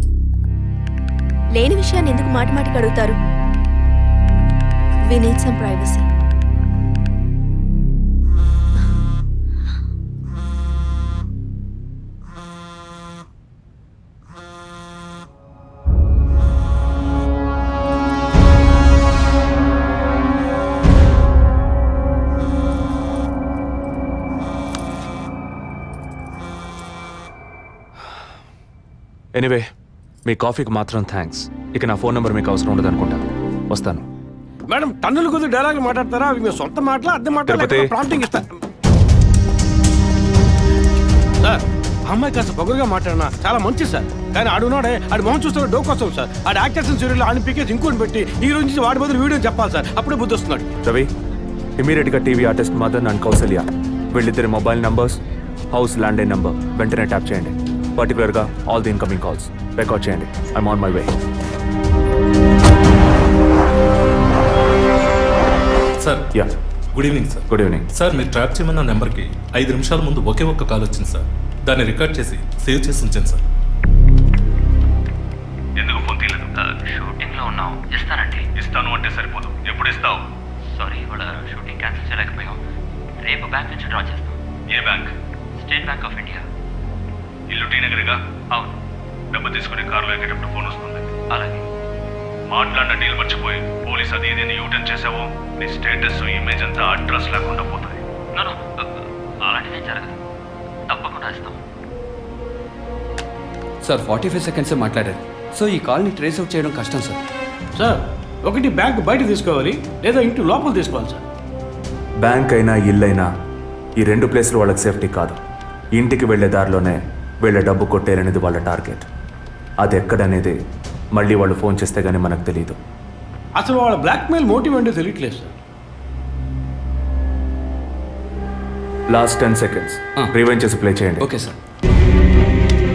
లేని విషయాన్ని ఎందుకు మాటికి అడుగుతారు? We need some privacy. Anyway మీ కాఫీకి మాత్రం థ్యాంక్స్. ఇక నా ఫోన్ నెంబర్ మీకు అవసరం ఉండదు అనుకుంటా. వస్తాను. మేడం టన్నుల కొద్ది డైలాగ్ మాట్లాడతారా? అవి మీ సొంత మాటలా అద్దె తిరుపతి. మాటలా ప్రాంప్టింగ్ ఇస్తా. సార్ ఆ అమ్మాయి కాస్త పొగరుగా మాట్లాడినా చాలా మంచి సార్. కానీ ఆడున్నాడే ఆడి మొహం చూస్తున్న డోక్ వస్తాం సార్. ఆడి యాక్టర్స్ సీరియల్ ఆడిని పీకేసి ఇంకోటి పెట్టి ఈ రోజు నుంచి వాడి బదులు వీడియో చెప్పాలి సార్. అప్పుడే బుద్ధి వస్తున్నాడు. రవి, ఇమీడియట్గా TV artist Madan and Kausalya వీళ్ళిద్దరి mobile numbers, house landline number వెంటనే ట్యాప్ చేయండి. పర్టికులర్గా all the incoming calls record చేయండి. I'm on my way. Sir yeah, good evening sir. Good evening. Sir మీరు ట్రాప్ చేయమన్న నెంబర్కి 5 నిమిషాల ముందు ఒకే ఒక్క కాల్ వచ్చింది సార్. దాన్ని రికార్డ్ చేసి సేవ్ చేసి ఉంచాను సార్. ఎందుకు ఫోన్ తీయలేదు? షూటింగ్లో ఉన్నాం. ఇస్తానండి. ఇస్తాను అంటే సరిపోదు. ఎప్పుడు ఇస్తావు? సారీ, ఇవాళ షూటింగ్ క్యాన్సిల్ చేయలేకపోయాం. రేపు బ్యాంక్ నుంచి డ్రా చేస్తాం. ఏ bank? State Bank of India. ఇల్లు టీ నగర్గా? అవును. డబ్బు తీసుకుని కారులో ఎక్కేటప్పుడు ఫోన్ వస్తుంది. అలాగే. మాట్లాడిన డీల్ మర్చిపోయి పోలీస్ అది ఇది యూటర్న్ చేసావో నీ స్టేటస్ ఇమేజ్ అంతా అడ్రస్ లేకుండా పోతాయి. నో అలాంటిదేం జరగదు. తప్పకుండా ఇస్తాం. సార్ 45 సెకండ్స్ మాట్లాడారు. సో ఈ కాల్ని ట్రేస్ అవుట్ చేయడం కష్టం సార్. సార్ ఒకటి బ్యాంక్ బయట తీసుకోవాలి లేదా ఇంటి లోపల తీసుకోవాలి సార్. బ్యాంక్ అయినా ఇల్లైనా ఈ 2 ప్లేసులు వాళ్ళకి సేఫ్టీ కాదు. ఇంటికి వెళ్లే దారిలోనే వీళ్ళ డబ్బు కొట్టేరనేది వాళ్ళ టార్గెట్. అది ఎక్కడనేది మళ్ళీ వాళ్ళు ఫోన్ చేస్తే గానీ మనకు తెలియదు. అసలు వాళ్ళ బ్లాక్మెయిల్ మోటివ్ ఏంటో తెలియట్లేదు సార్. లాస్ట్ 10 సెకండ్స్ రివైండ్ చేసి ప్లే చేయండి. Okay sir.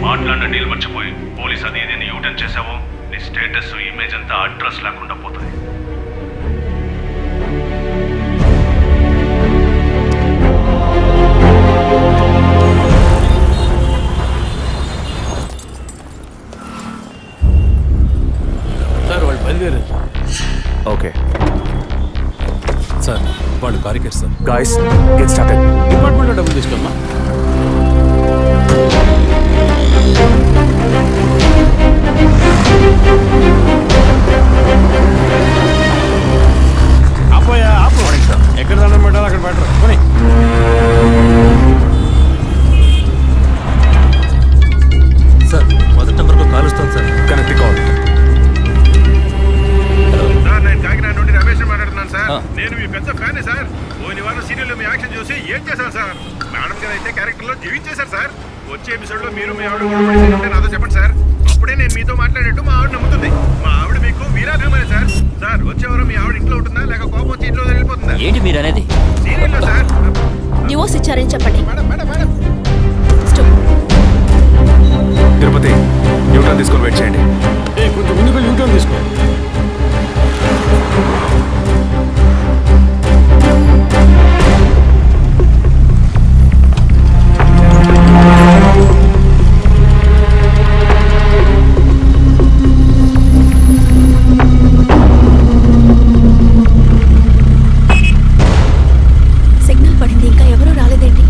మాట్లాడిన డీల్ మర్చిపోయి పోలీస్ అది ఇది యూటర్న్ చేసావో నీ స్టేటస్ ఇమేజ్ అంతా అడ్రస్ లేకుండా పోతాయి. సార్ వాళ్ళు బయలుదేరారు సార్. ఓకే సార్ వాళ్ళు కారికేర్ సార్. Guys, get started. డిపార్ట్మెంట్లో డబ్బులు తీసుకోమ్మా. ఆపోయా ఆపు. ఎక్కడ దండం పెట్టాలి అక్కడ పెట్టరు. కొని సార్ మొదటి నెంబర్కు కాల్ వస్తుంది సార్. Connect call. సార్ నేను కాకినాడ నుండి రమేష్ మాట్లాడుతున్నాను సార్. నేను మీ పెద్ద ఫ్యాన్ సార్. పోయిన వారం సీరియల్లో మీ యాక్షన్ చూసి ఏం చేశాను సార్. మేడం గారు అయితే క్యారెక్టర్లో జీవించేశారు సార్. వచ్చే ఎపిసోడ్లో మీరు మీ ఆవిడ ఉంటే నాతో చెప్పండి సార్. అప్పుడే నేను మీతో మాట్లాడేట్టు మా ఆవిడ నమ్ముతుంది. మా ఆవిడ మీకు వీరాభిమాని సార్. సార్ వచ్చే వారం మీ ఆవిడ ఇంట్లో ఉంటుందా లేక కోపం వచ్చి ఇంట్లో వెళ్ళిపోతుందా? ఏంటి మీరు అనేది? సీరియల్లో సార్. డివోర్స్ ఇచ్చారని చెప్పండి. Madam madam madam Tirupati, U turn తీసుకొని వెయిట్ చేయండి. కొంచెం ముందుకు యూటర్న్ తీసుకో. సిగ్నల్ పడింది, ఇంకా ఎవరూ రాలేదేంటి?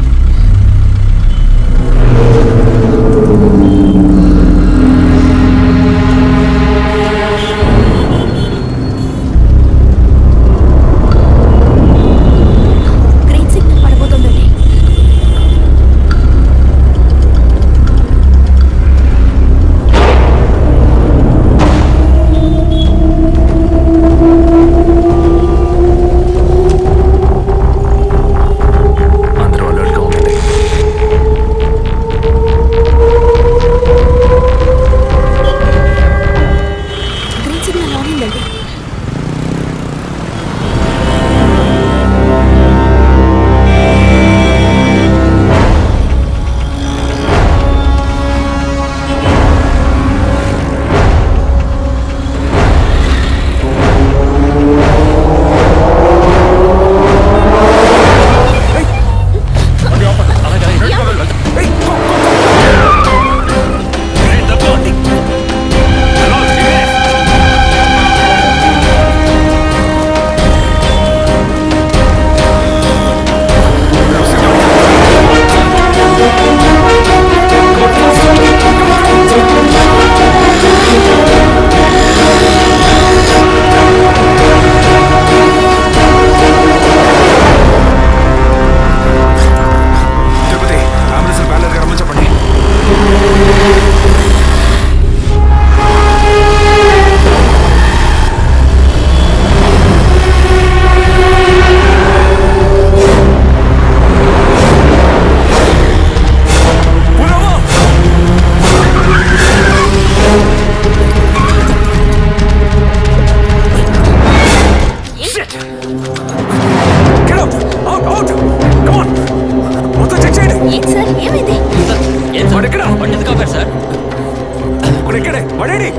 వాడేడి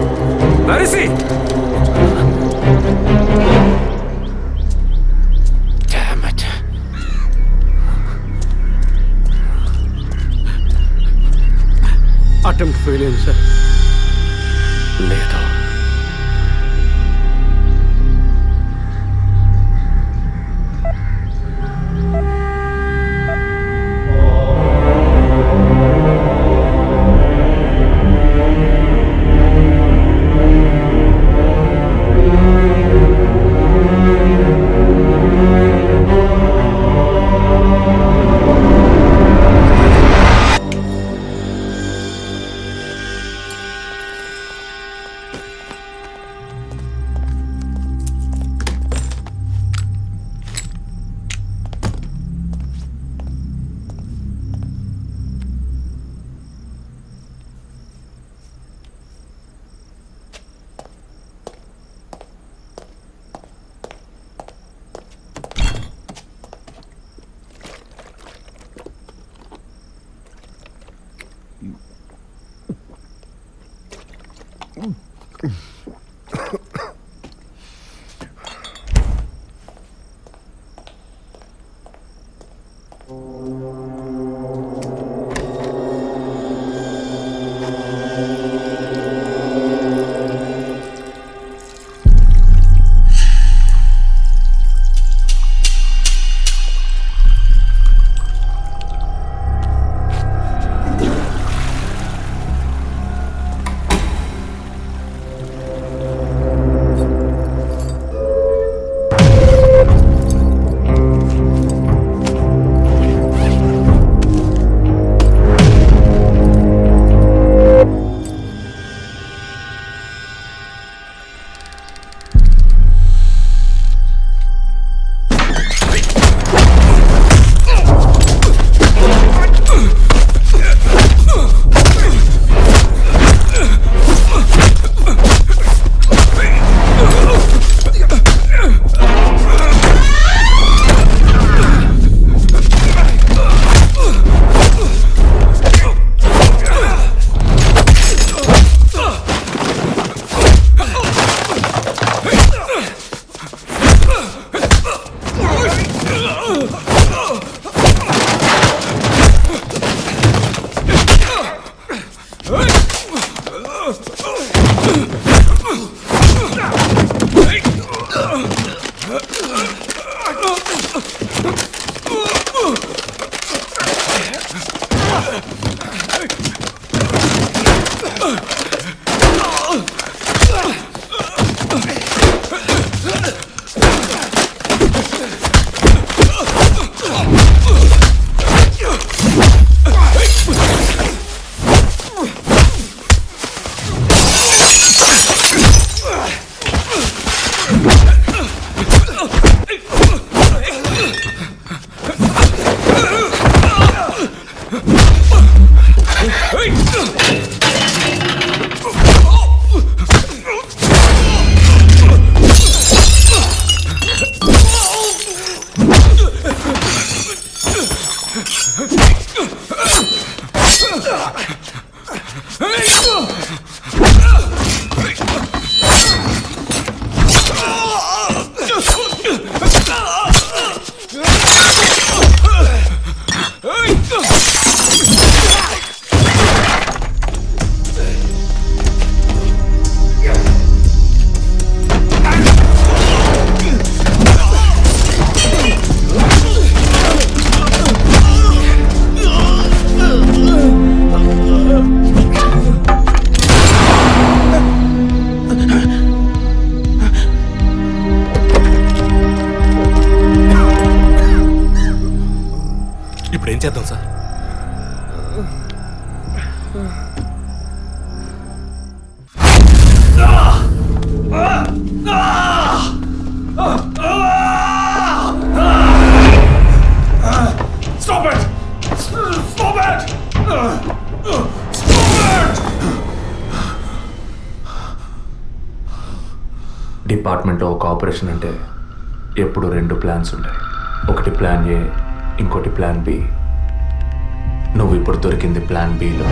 నరిసి అటెంప్ట్ ఫెయిల్ అయింది సార్. లేదు. ఇప్పుడు ఏం చేద్దాం సార్? డిపార్ట్మెంట్లో ఒక ఆపరేషన్ అంటే ఎప్పుడు రెండు ప్లాన్స్ ఉంటాయి. ఒకటి ప్లాన్ ఏ, ఇంకోటి ప్లాన్ బి. నువ్వు ఇప్పుడు దొరికింది ప్లాన్ బిలో.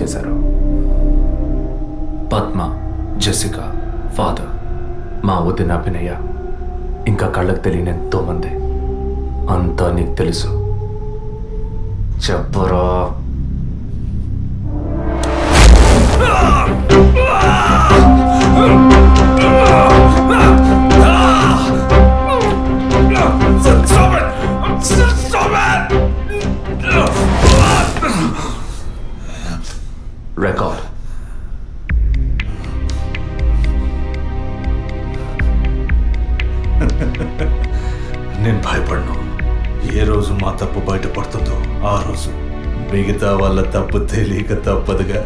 చేశారు. పద్మ, జెసికా, ఫాదర్, మా వదిన అభినయ, ఇంకా కళ్ళకు తెలియని ఎంతో మంది. అంతా నీకు తెలుసు. చెప్పరా. రికార్డ్. నేను భయపడను. ఏ రోజు మా తప్పు బయటపడుతుందో ఆ రోజు మిగతా వాళ్ళ తప్పు తెలియక తప్పదుగా.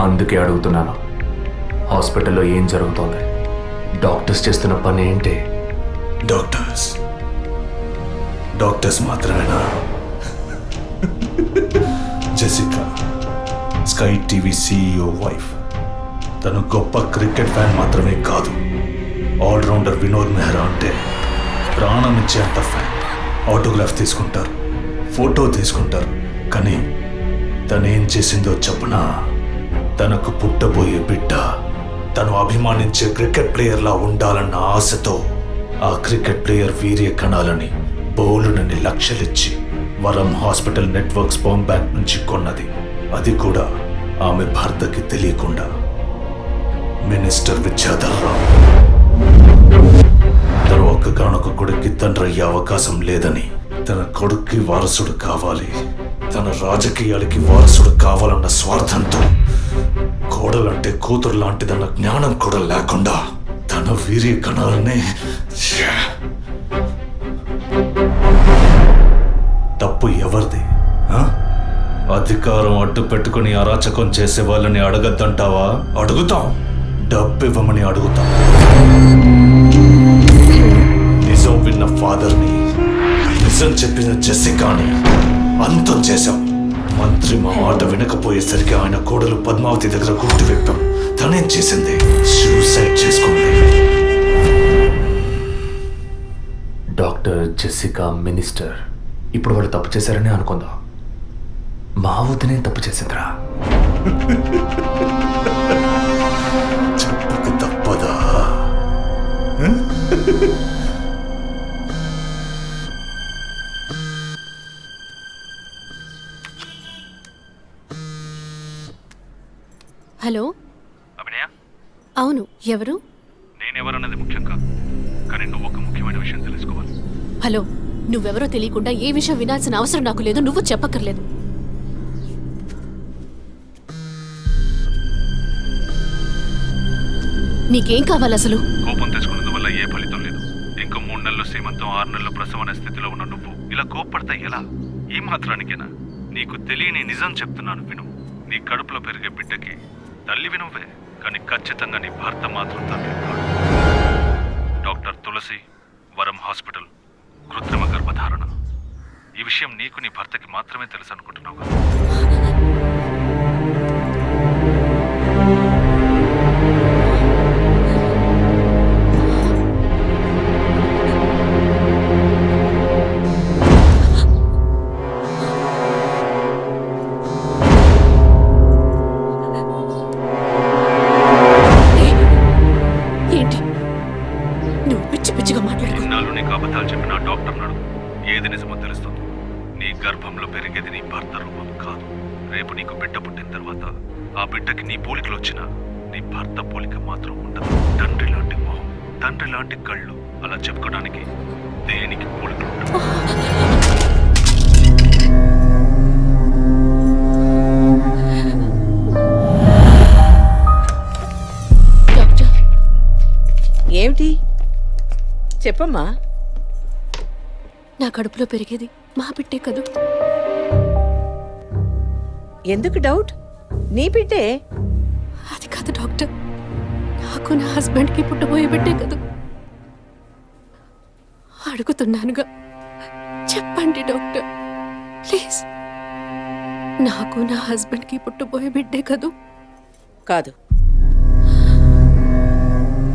అందుకే అడుగుతున్నాను, హాస్పిటల్లో ఏం జరుగుతోంది? డాక్టర్స్ చేస్తున్న పని ఏంటి? డాక్టర్స్ మాత్రమేనా? Jessica sky TV CEO wife. తను గొప్ప క్రికెట్ ఫ్యాన్ మాత్రమే కాదు, ఆల్రౌండర్ వినోద్ మెహ్రా అంటే ప్రాణం ఇచ్చే అంత ఫ్యాన్. ఆటోగ్రాఫ్ తీసుకుంటారు, ఫోటో తీసుకుంటారు. కానీ తనేం చేసిందో చెప్పనా? తనకు పుట్టబోయే బిడ్డ తను అభిమానించే క్రికెట్ ప్లేయర్లా ఉండాలన్న ఆశతో ఆ క్రికెట్ ప్లేయర్ వీర్య కణాలని బౌలునని లక్షలిచ్చి వరం హాస్పిటల్ నెట్వర్క్ స్పర్మ్ బ్యాంక్ నుంచి కొన్నది. అది కూడా ఆమె భర్తకి తెలియకుండా. మినిస్టర్ విద్యాధర్ రావు తన ఒక్కగానొక్క కొడుక్కి తండ్రి అయ్యే అవకాశం లేదని, తన కొడుక్కి వారసుడు కావాలి, తన రాజకీయాలకి వారసుడు కావాలన్న స్వార్థంతో, కోడలంటే కూతురు లాంటిదన్న జ్ఞానం కూడా లేకుండా తన వీర్య కణాలనే. తప్పు ఎవరిది? అధికారం అడ్డు పెట్టుకుని అరాచకం చేసే వాళ్ళని అడగద్దంటావా? అడుగుతాం. డబ్బివ్వమని అడుగుతాం. నిజం విన్న ఫాదర్ని, నిజం చెప్పిన జెసికాని అంతం చేశాం. మంత్రి మా మాట వినకపోయేసరికి ఆయన కోడలు పద్మావతి దగ్గర గుర్తు విప్పాం. తనేం చేసింది? సూసైడ్ చేసుకుంది. డాక్టర్, జెసికా, మినిస్టర్, ఇప్పుడు వాళ్ళు తప్పు చేశారని అనుకుందాం. మా వదినే తప్పు చేసిందిరా. చెప్పక తప్పదా? హలో. అభినయ, అవును, ఎవరు? నేనెవరన్నది ముఖ్యం కాదు, కానీ నువ్వు ఒక ముఖ్యమైన విషయం తెలుసుకోవాలి. హలో, నువ్వెవరో తెలియకుండా ఏ విషయం వినాల్సిన అవసరం నాకు లేదు. నువ్వు చెప్పక్కర్లేదు. నీకేం కావాలి అసలు? కోపం తెచ్చుకున్నందువల్ల ఏ ఫలితం లేదు. ఇంకో 3 నెలలు సీమంతం, 6 నెలలు ప్రసవం అనే స్థితిలో ఉన్న నువ్వు ఇలా కోప్పడతా ఎలా? ఈ మాత్రానికేనా? నీకు తెలియని నిజం చెప్తున్నాను, విను. నీ కడుపులో పెరిగే బిడ్డకి తల్లివి నువ్వే, కానీ ఖచ్చితంగా నీ భర్త మాత్రం తండ్రి కాడు. డాక్టర్ తులసి, వరం హాస్పిటల్, కృత్రిమ గర్భధారణ. ఈ విషయం నీకు నీ భర్తకి మాత్రమే తెలుసు అనుకుంటున్నావు కదా? ఏంటి నువ్వు పిచ్చి పిచ్చిగా మాట్లాడు? ఇన్నాళ్ళు నీకు అబద్ధాలు చెప్పిన డాక్టర్ నాడు ఏది నిజమో తెలుస్తుంది. నీ గర్భంలో పెరిగేది నీ భర్త రూపం కాదు. రేపు నీకు బిడ్డ పుట్టిన తర్వాత ఆ బిడ్డకి నీ పోలికలు వచ్చినా నీ భర్త పోలిక మాత్రం ఉండదు. తండ్రి లాంటి మొహం, తండ్రి లాంటి కళ్ళు, అలా చెప్పుకోవడానికి దేనికి పోలికలు ఉండవు. డాక్టర్, ఏమిటి చెప్పమ్మా? నా కడుపులో పెరిగేది మా బిడ్డే కదూ? ఎందుకు డౌట్? నీ బిడ్డే. అది కాదు డాక్టర్, నాకు నా హస్బెండ్కి పుట్టబోయే బిడ్డే కదూ? అడుగుతున్నానుగా, చెప్పండి డాక్టర్ ప్లీజ్. నాకు నా హస్బెండ్కి పుట్టబోయే బిడ్డే కదూ? కాదు,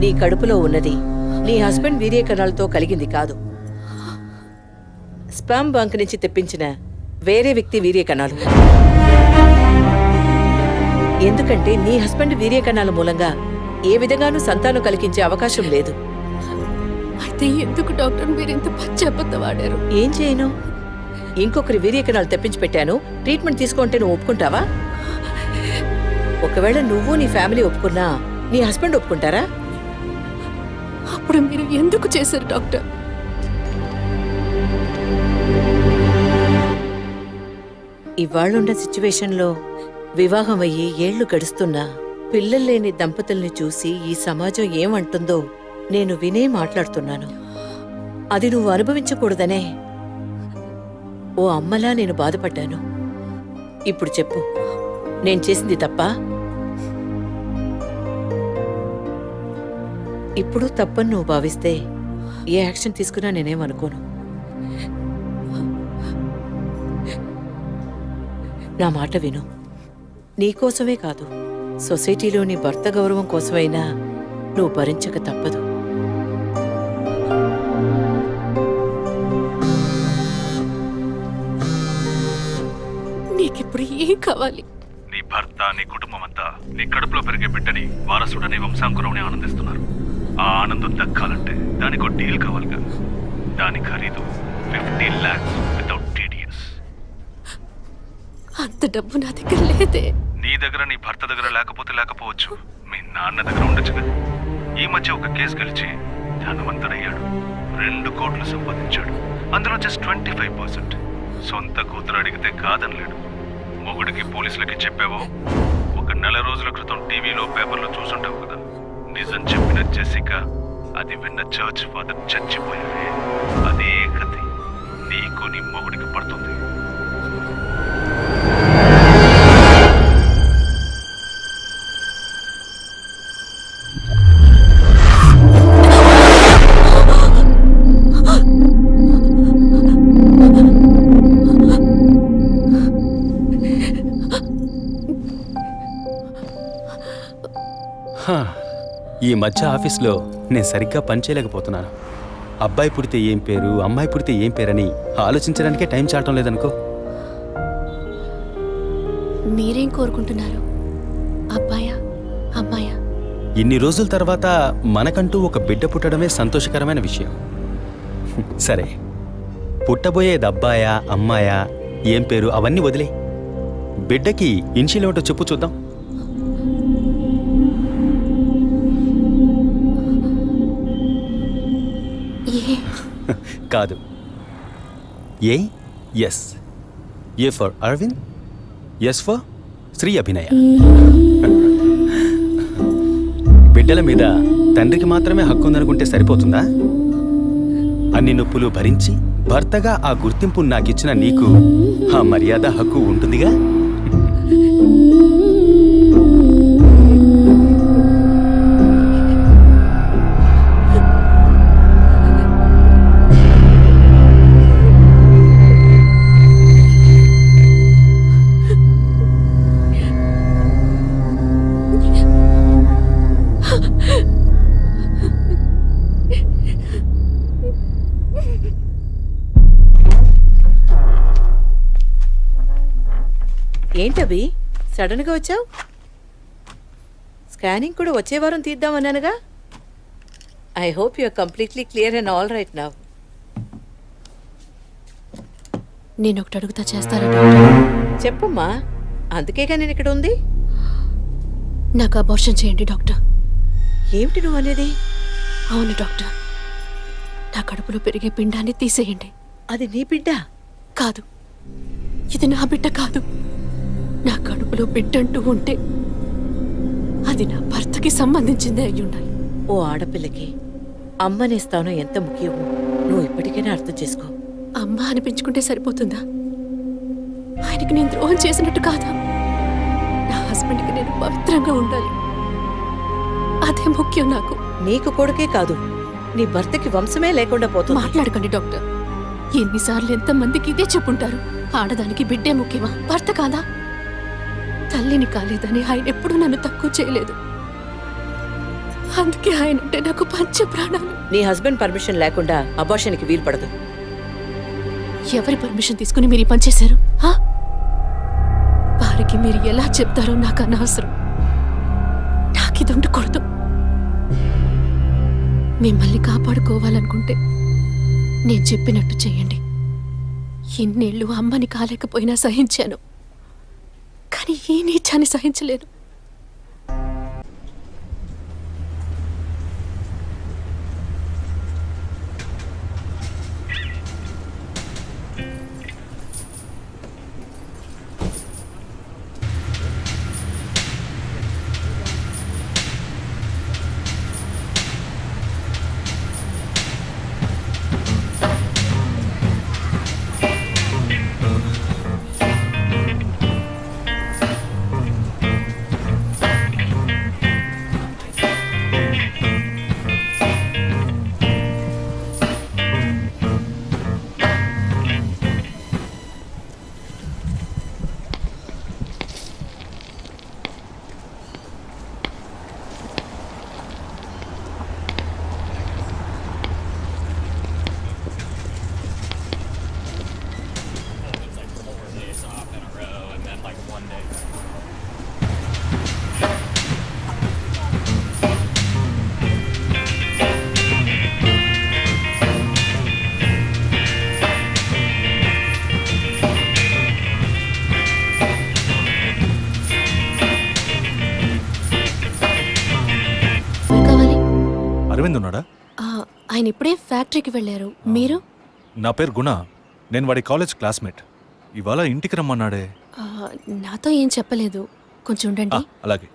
నీ కడుపులో ఉన్నది నీ హస్బెండ్ వీర్య కణాలతో కలిగింది కాదు. స్పర్మ్ బంక్ నుంచి తెప్పించిన వేరే వ్యక్తి వీర్య కణాలు. ఎందుకంటే నీ హస్బెండ్ వీర్యకణాల మూలంగా ఏ విధంగానూ సంతానం కలిగించే అవకాశం లేదు. అయితే ఎందుకు డాక్టర్ మీరు ఇంత పచ్చి అబద్ధం ఆడారు? ఏం చేయను? ఇంకొకరి వీర్యకణాలు తెప్పించి పెట్టాను. ట్రీట్మెంట్ తీసుకుంటే నువ్వు ఒప్పుకుంటావా? ఒకవేళ నువ్వు నీ ఫ్యామిలీ ఒప్పుకున్నా నీ హస్బెండ్ ఒప్పుకుంటారా? అప్పుడు మీరు ఎందుకు చేశారు డాక్టర్? ఇవాళ్ళున్న సిచ్యువేషన్లో వివాహం అయ్యి ఏళ్లు గడుస్తున్నా పిల్లలు లేని దంపతుల్ని చూసి ఈ సమాజం ఏమంటుందో నేను వినే మాట్లాడుతున్నాను. అది నువ్వు అనుభవించకూడదనే ఓ అమ్మలా నేను బాధపడ్డాను. ఇప్పుడు చెప్పు, నేను చేసింది తప్పా? ఇప్పుడు తప్పని నువ్వు భావిస్తే ఏ యాక్షన్ తీసుకున్నా నేనేమనుకోను. నా మాట విను. నీకోసమే కాదు, సొసైటీలోని భర్త గౌరవం కోసమైనా నువ్వు భరించక తప్పదు. నీకిప్పుడు ఏం కావాలి? నీ భర్త, నీ కుటుంబం అంతా నీ కడుపులో పెరిగే బిడ్డని వారసుడని వంశాంకురమని ఆనందిస్తున్నారు. ఆ ఆనందం దక్కాలంటే దానికి ఒక డీల్ కావాలిగా. దాని ఖరీదు 50 lakhs వితౌట్ టీడీఎస్. అంత డబ్బు నా దగ్గర లేదే. నీ దగ్గర, నీ భర్త దగ్గర లేకపోతే లేకపోవచ్చు, మీ నాన్న దగ్గర ఉండొచ్చు కదా. ఈ మధ్య ఒక కేసు గెలిచి ధనవంతుడయ్యాడు. 2 కోట్లు సంపాదించాడు. అందులో జస్ట్ 25%. సొంత కూతురు అడిగితే కాదనలేడు. మొగుడికి, పోలీసులకి చెప్పావో, ఒక నెల రోజుల క్రితం టీవీలో, పేపర్లో చూసుంటావు కదా. నిజం చెప్పిన జెసికా, అది విన్న చర్చ్ ఫాదర్ చచ్చిపోయారే. అదే కథ నీకు నీ మొగుడికి పడుతుంది. ఈ మధ్య ఆఫీస్లో నేను సరిగ్గా పనిచేయలేకపోతున్నాను. అబ్బాయి పుడితే ఏం పేరు, అమ్మాయి పుడితే ఏం పేరని ఆలోచించడానికే టైం చాలటం లేదనుకో. మీరేం కోరుకుంటున్నారు? అబ్బాయా, అమ్మాయా? ఇన్ని రోజుల తర్వాత మనకంటూ ఒక బిడ్డ పుట్టడమే సంతోషకరమైన విషయం. సరే, పుట్టబోయేది అబ్బాయా, అమ్మాయా, ఏం పేరు అవన్నీ వదిలే. బిడ్డకి ఇన్షియల్ ఏమిటో చెప్పు చూద్దాం. కాదు, S. A for Aravind, S for Sri Abhinaya. బిడ్డల మీద తండ్రికి మాత్రమే హక్కు ఉందనుకుంటే సరిపోతుందా? అన్ని నొప్పులు భరించి భర్తగా ఆ గుర్తింపు నాకిచ్చిన నీకు ఆ మర్యాద, హక్కు ఉంటుందిగా. ఏంటవి సడన్ గా వచ్చావు? స్కానింగ్ కూడా వచ్చే వారం తీద్దామన్నానుగా. I hope you are completely clear and all right now. నేను ఒకటి అడుగుతా, చేస్తారా డాక్టర్? చెప్పమ్మా, అందుకేగా నేను ఇక్కడ ఉంది. నాకు అబార్షన్ చేయండి డాక్టర్. ఏమిటి నువ్వు అనేది? అవును డాక్టర్, నా కడుపులో పెరిగే పిండాన్ని తీసేయండి. అది నీ బిడ్డ కాదు, ఇది నా బిడ్డ కాదు. నా కడుపులో బిడ్డంటూ ఉంటే అది నా భర్తకి సంబంధించిందే అయి ఉండాలి. ఓ ఆడపిల్లకి అమ్మనే స్థానం ఎంత ముఖ్యమో నువ్వు ఇప్పటికైనా అర్థం చేసుకో. అమ్మ అనిపించుకుంటే సరిపోతుందా? ఆయనకి నేను ద్రోహం చేసినట్టు కాదా? నా హస్బెండ్కి నేను పవిత్రంగా ఉండాలి, అదే ముఖ్యం నాకు. నీకు కొడుకే కాదు, నీ భర్తకి వంశమే లేకుండా పోతుంది. మాట్లాడకండి డాక్టర్. ఎన్నిసార్లు ఎంతమందికి ఇదే చెప్పుంటారు. ఆడదానికి బిడ్డే ముఖ్యమా, భర్త కాదా? తల్లిని కాలేదని ఆయన ఎప్పుడూ నన్ను తక్కువ చేయలేదు. అందుకే ఆయన అంటే నాకు పంచ ప్రాణాలు. నీ హస్బెండ్ పర్మిషన్ లేకుండా అబార్షన్కి వీలు పడదు. ఎవరి పర్మిషన్ తీసుకుని మీరు ఈ పని చేశారు? వారికి అమ్మకి మీరు ఎలా చెప్తారో నాకు అనవసరం. నాకు ఇది ఉండకూడదు. మిమ్మల్ని కాపాడుకోవాలనుకుంటే నేను చెప్పినట్టు చెయ్యండి. ఇన్నేళ్ళు అమ్మని కాలేకపోయినా సహించాను, కానీ ఈ నీచాన్ని సహించలేను. అరవింద్ ఉన్నాడా? ఆయన ఇప్పుడే ఫ్యాక్టరీకి వెళ్ళారు. మీరు? నా పేరు గుణ. నేను వాడి కాలేజ్ క్లాస్మేట్. ఇవాళ ఇంటికి రమ్మన్నాడే. నాతో ఏం చెప్పలేదు. కొంచెం ఉండండి. అలాగే.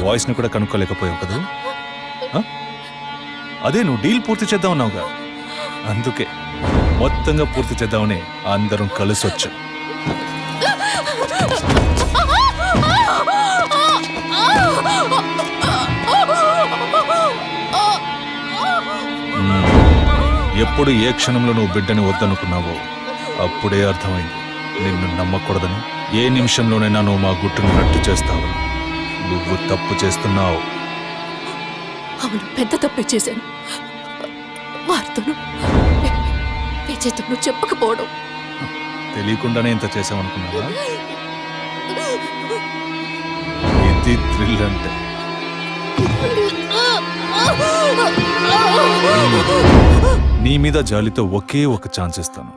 వాయిస్ని కూడా కనుక్కోలేకపోయావు కదా? అదే నువ్వు డీల్ పూర్తి చేద్దామన్నావుగా, అందుకే మొత్తంగా పూర్తి చేద్దామని అందరం కలిసి వచ్చాం. ఎప్పుడు ఏ క్షణంలో నువ్వు బిడ్డని వద్దనుకున్నావో అప్పుడే అర్థమైంది నిన్ను నమ్మకూడదని. ఏ నిమిషంలోనైనా నువ్వు మా గుట్టును రట్టు చేస్తావని. నువ్వు తప్పు చేస్తున్నావు. అవును, పెద్ద తప్పే చేశాను. వారితోనూ విజయ్తోనూ చెప్పకపోవడం. తెలియకుండానే ఇంత చేసామనుకున్నావా? ఇది థ్రిల్ అంటే. నీ మీద జాలితో ఒకే ఒక ఛాన్స్ ఇస్తాను.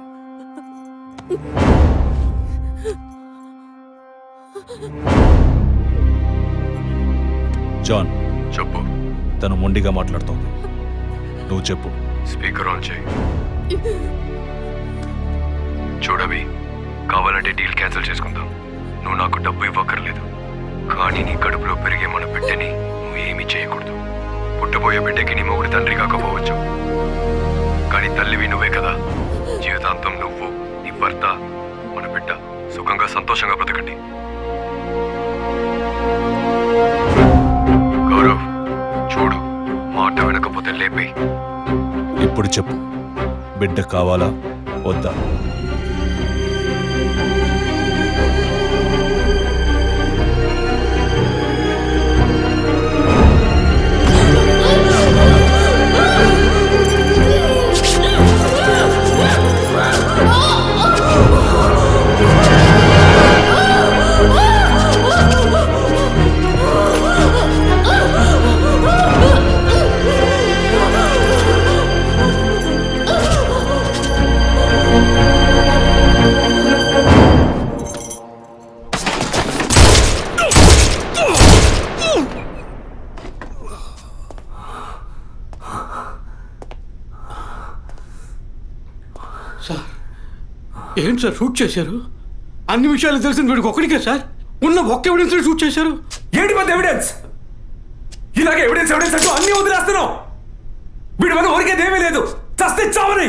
జాన్, చెప్పు. తను మొండిగా మాట్లాడుతోంది. నువ్వు చెప్పు. స్పీకర్ ఆన్ చేయి. చూడవి, కావాలంటే డీల్ క్యాన్సిల్ చేసుకుందాం. నువ్వు నాకు డబ్బు ఇవ్వక్కర్లేదు, కానీ నీ కడుపులో పెరిగే మన బిడ్డని నువ్వు ఏమీ చేయకూడదు. పుట్టబోయే బిడ్డకి నీ మొగుడు తండ్రి కాకపోవచ్చు, కానీ తల్లివి నువ్వే కదా. జీవితాంతం నువ్వు, నీ భర్త, మన బిడ్డ సుఖంగా సంతోషంగా బ్రతకండి. గౌరవ్, చూడు, మాట వినకపోతే లేపే. ఇప్పుడు చెప్పు, బిడ్డ కావాలా వద్దా? సార్, ఏంటి సార్ షూట్ చేశారు? అన్ని విషయాలు తెలిసిన వీడికి ఒక్కడికే సార్ ఉన్న ఒక్క ఎవిడెన్స్ షూట్ చేశారు. ఏంటి పెద్ద ఎవిడెన్స్? ఇలాగే ఎవిడెన్స్ ఎవిడెన్స్ అంటూ అన్ని వదిలేస్తున్నావు. వీడి వల్ల ఊరికేదేమీ లేదు. చస్తే చావని.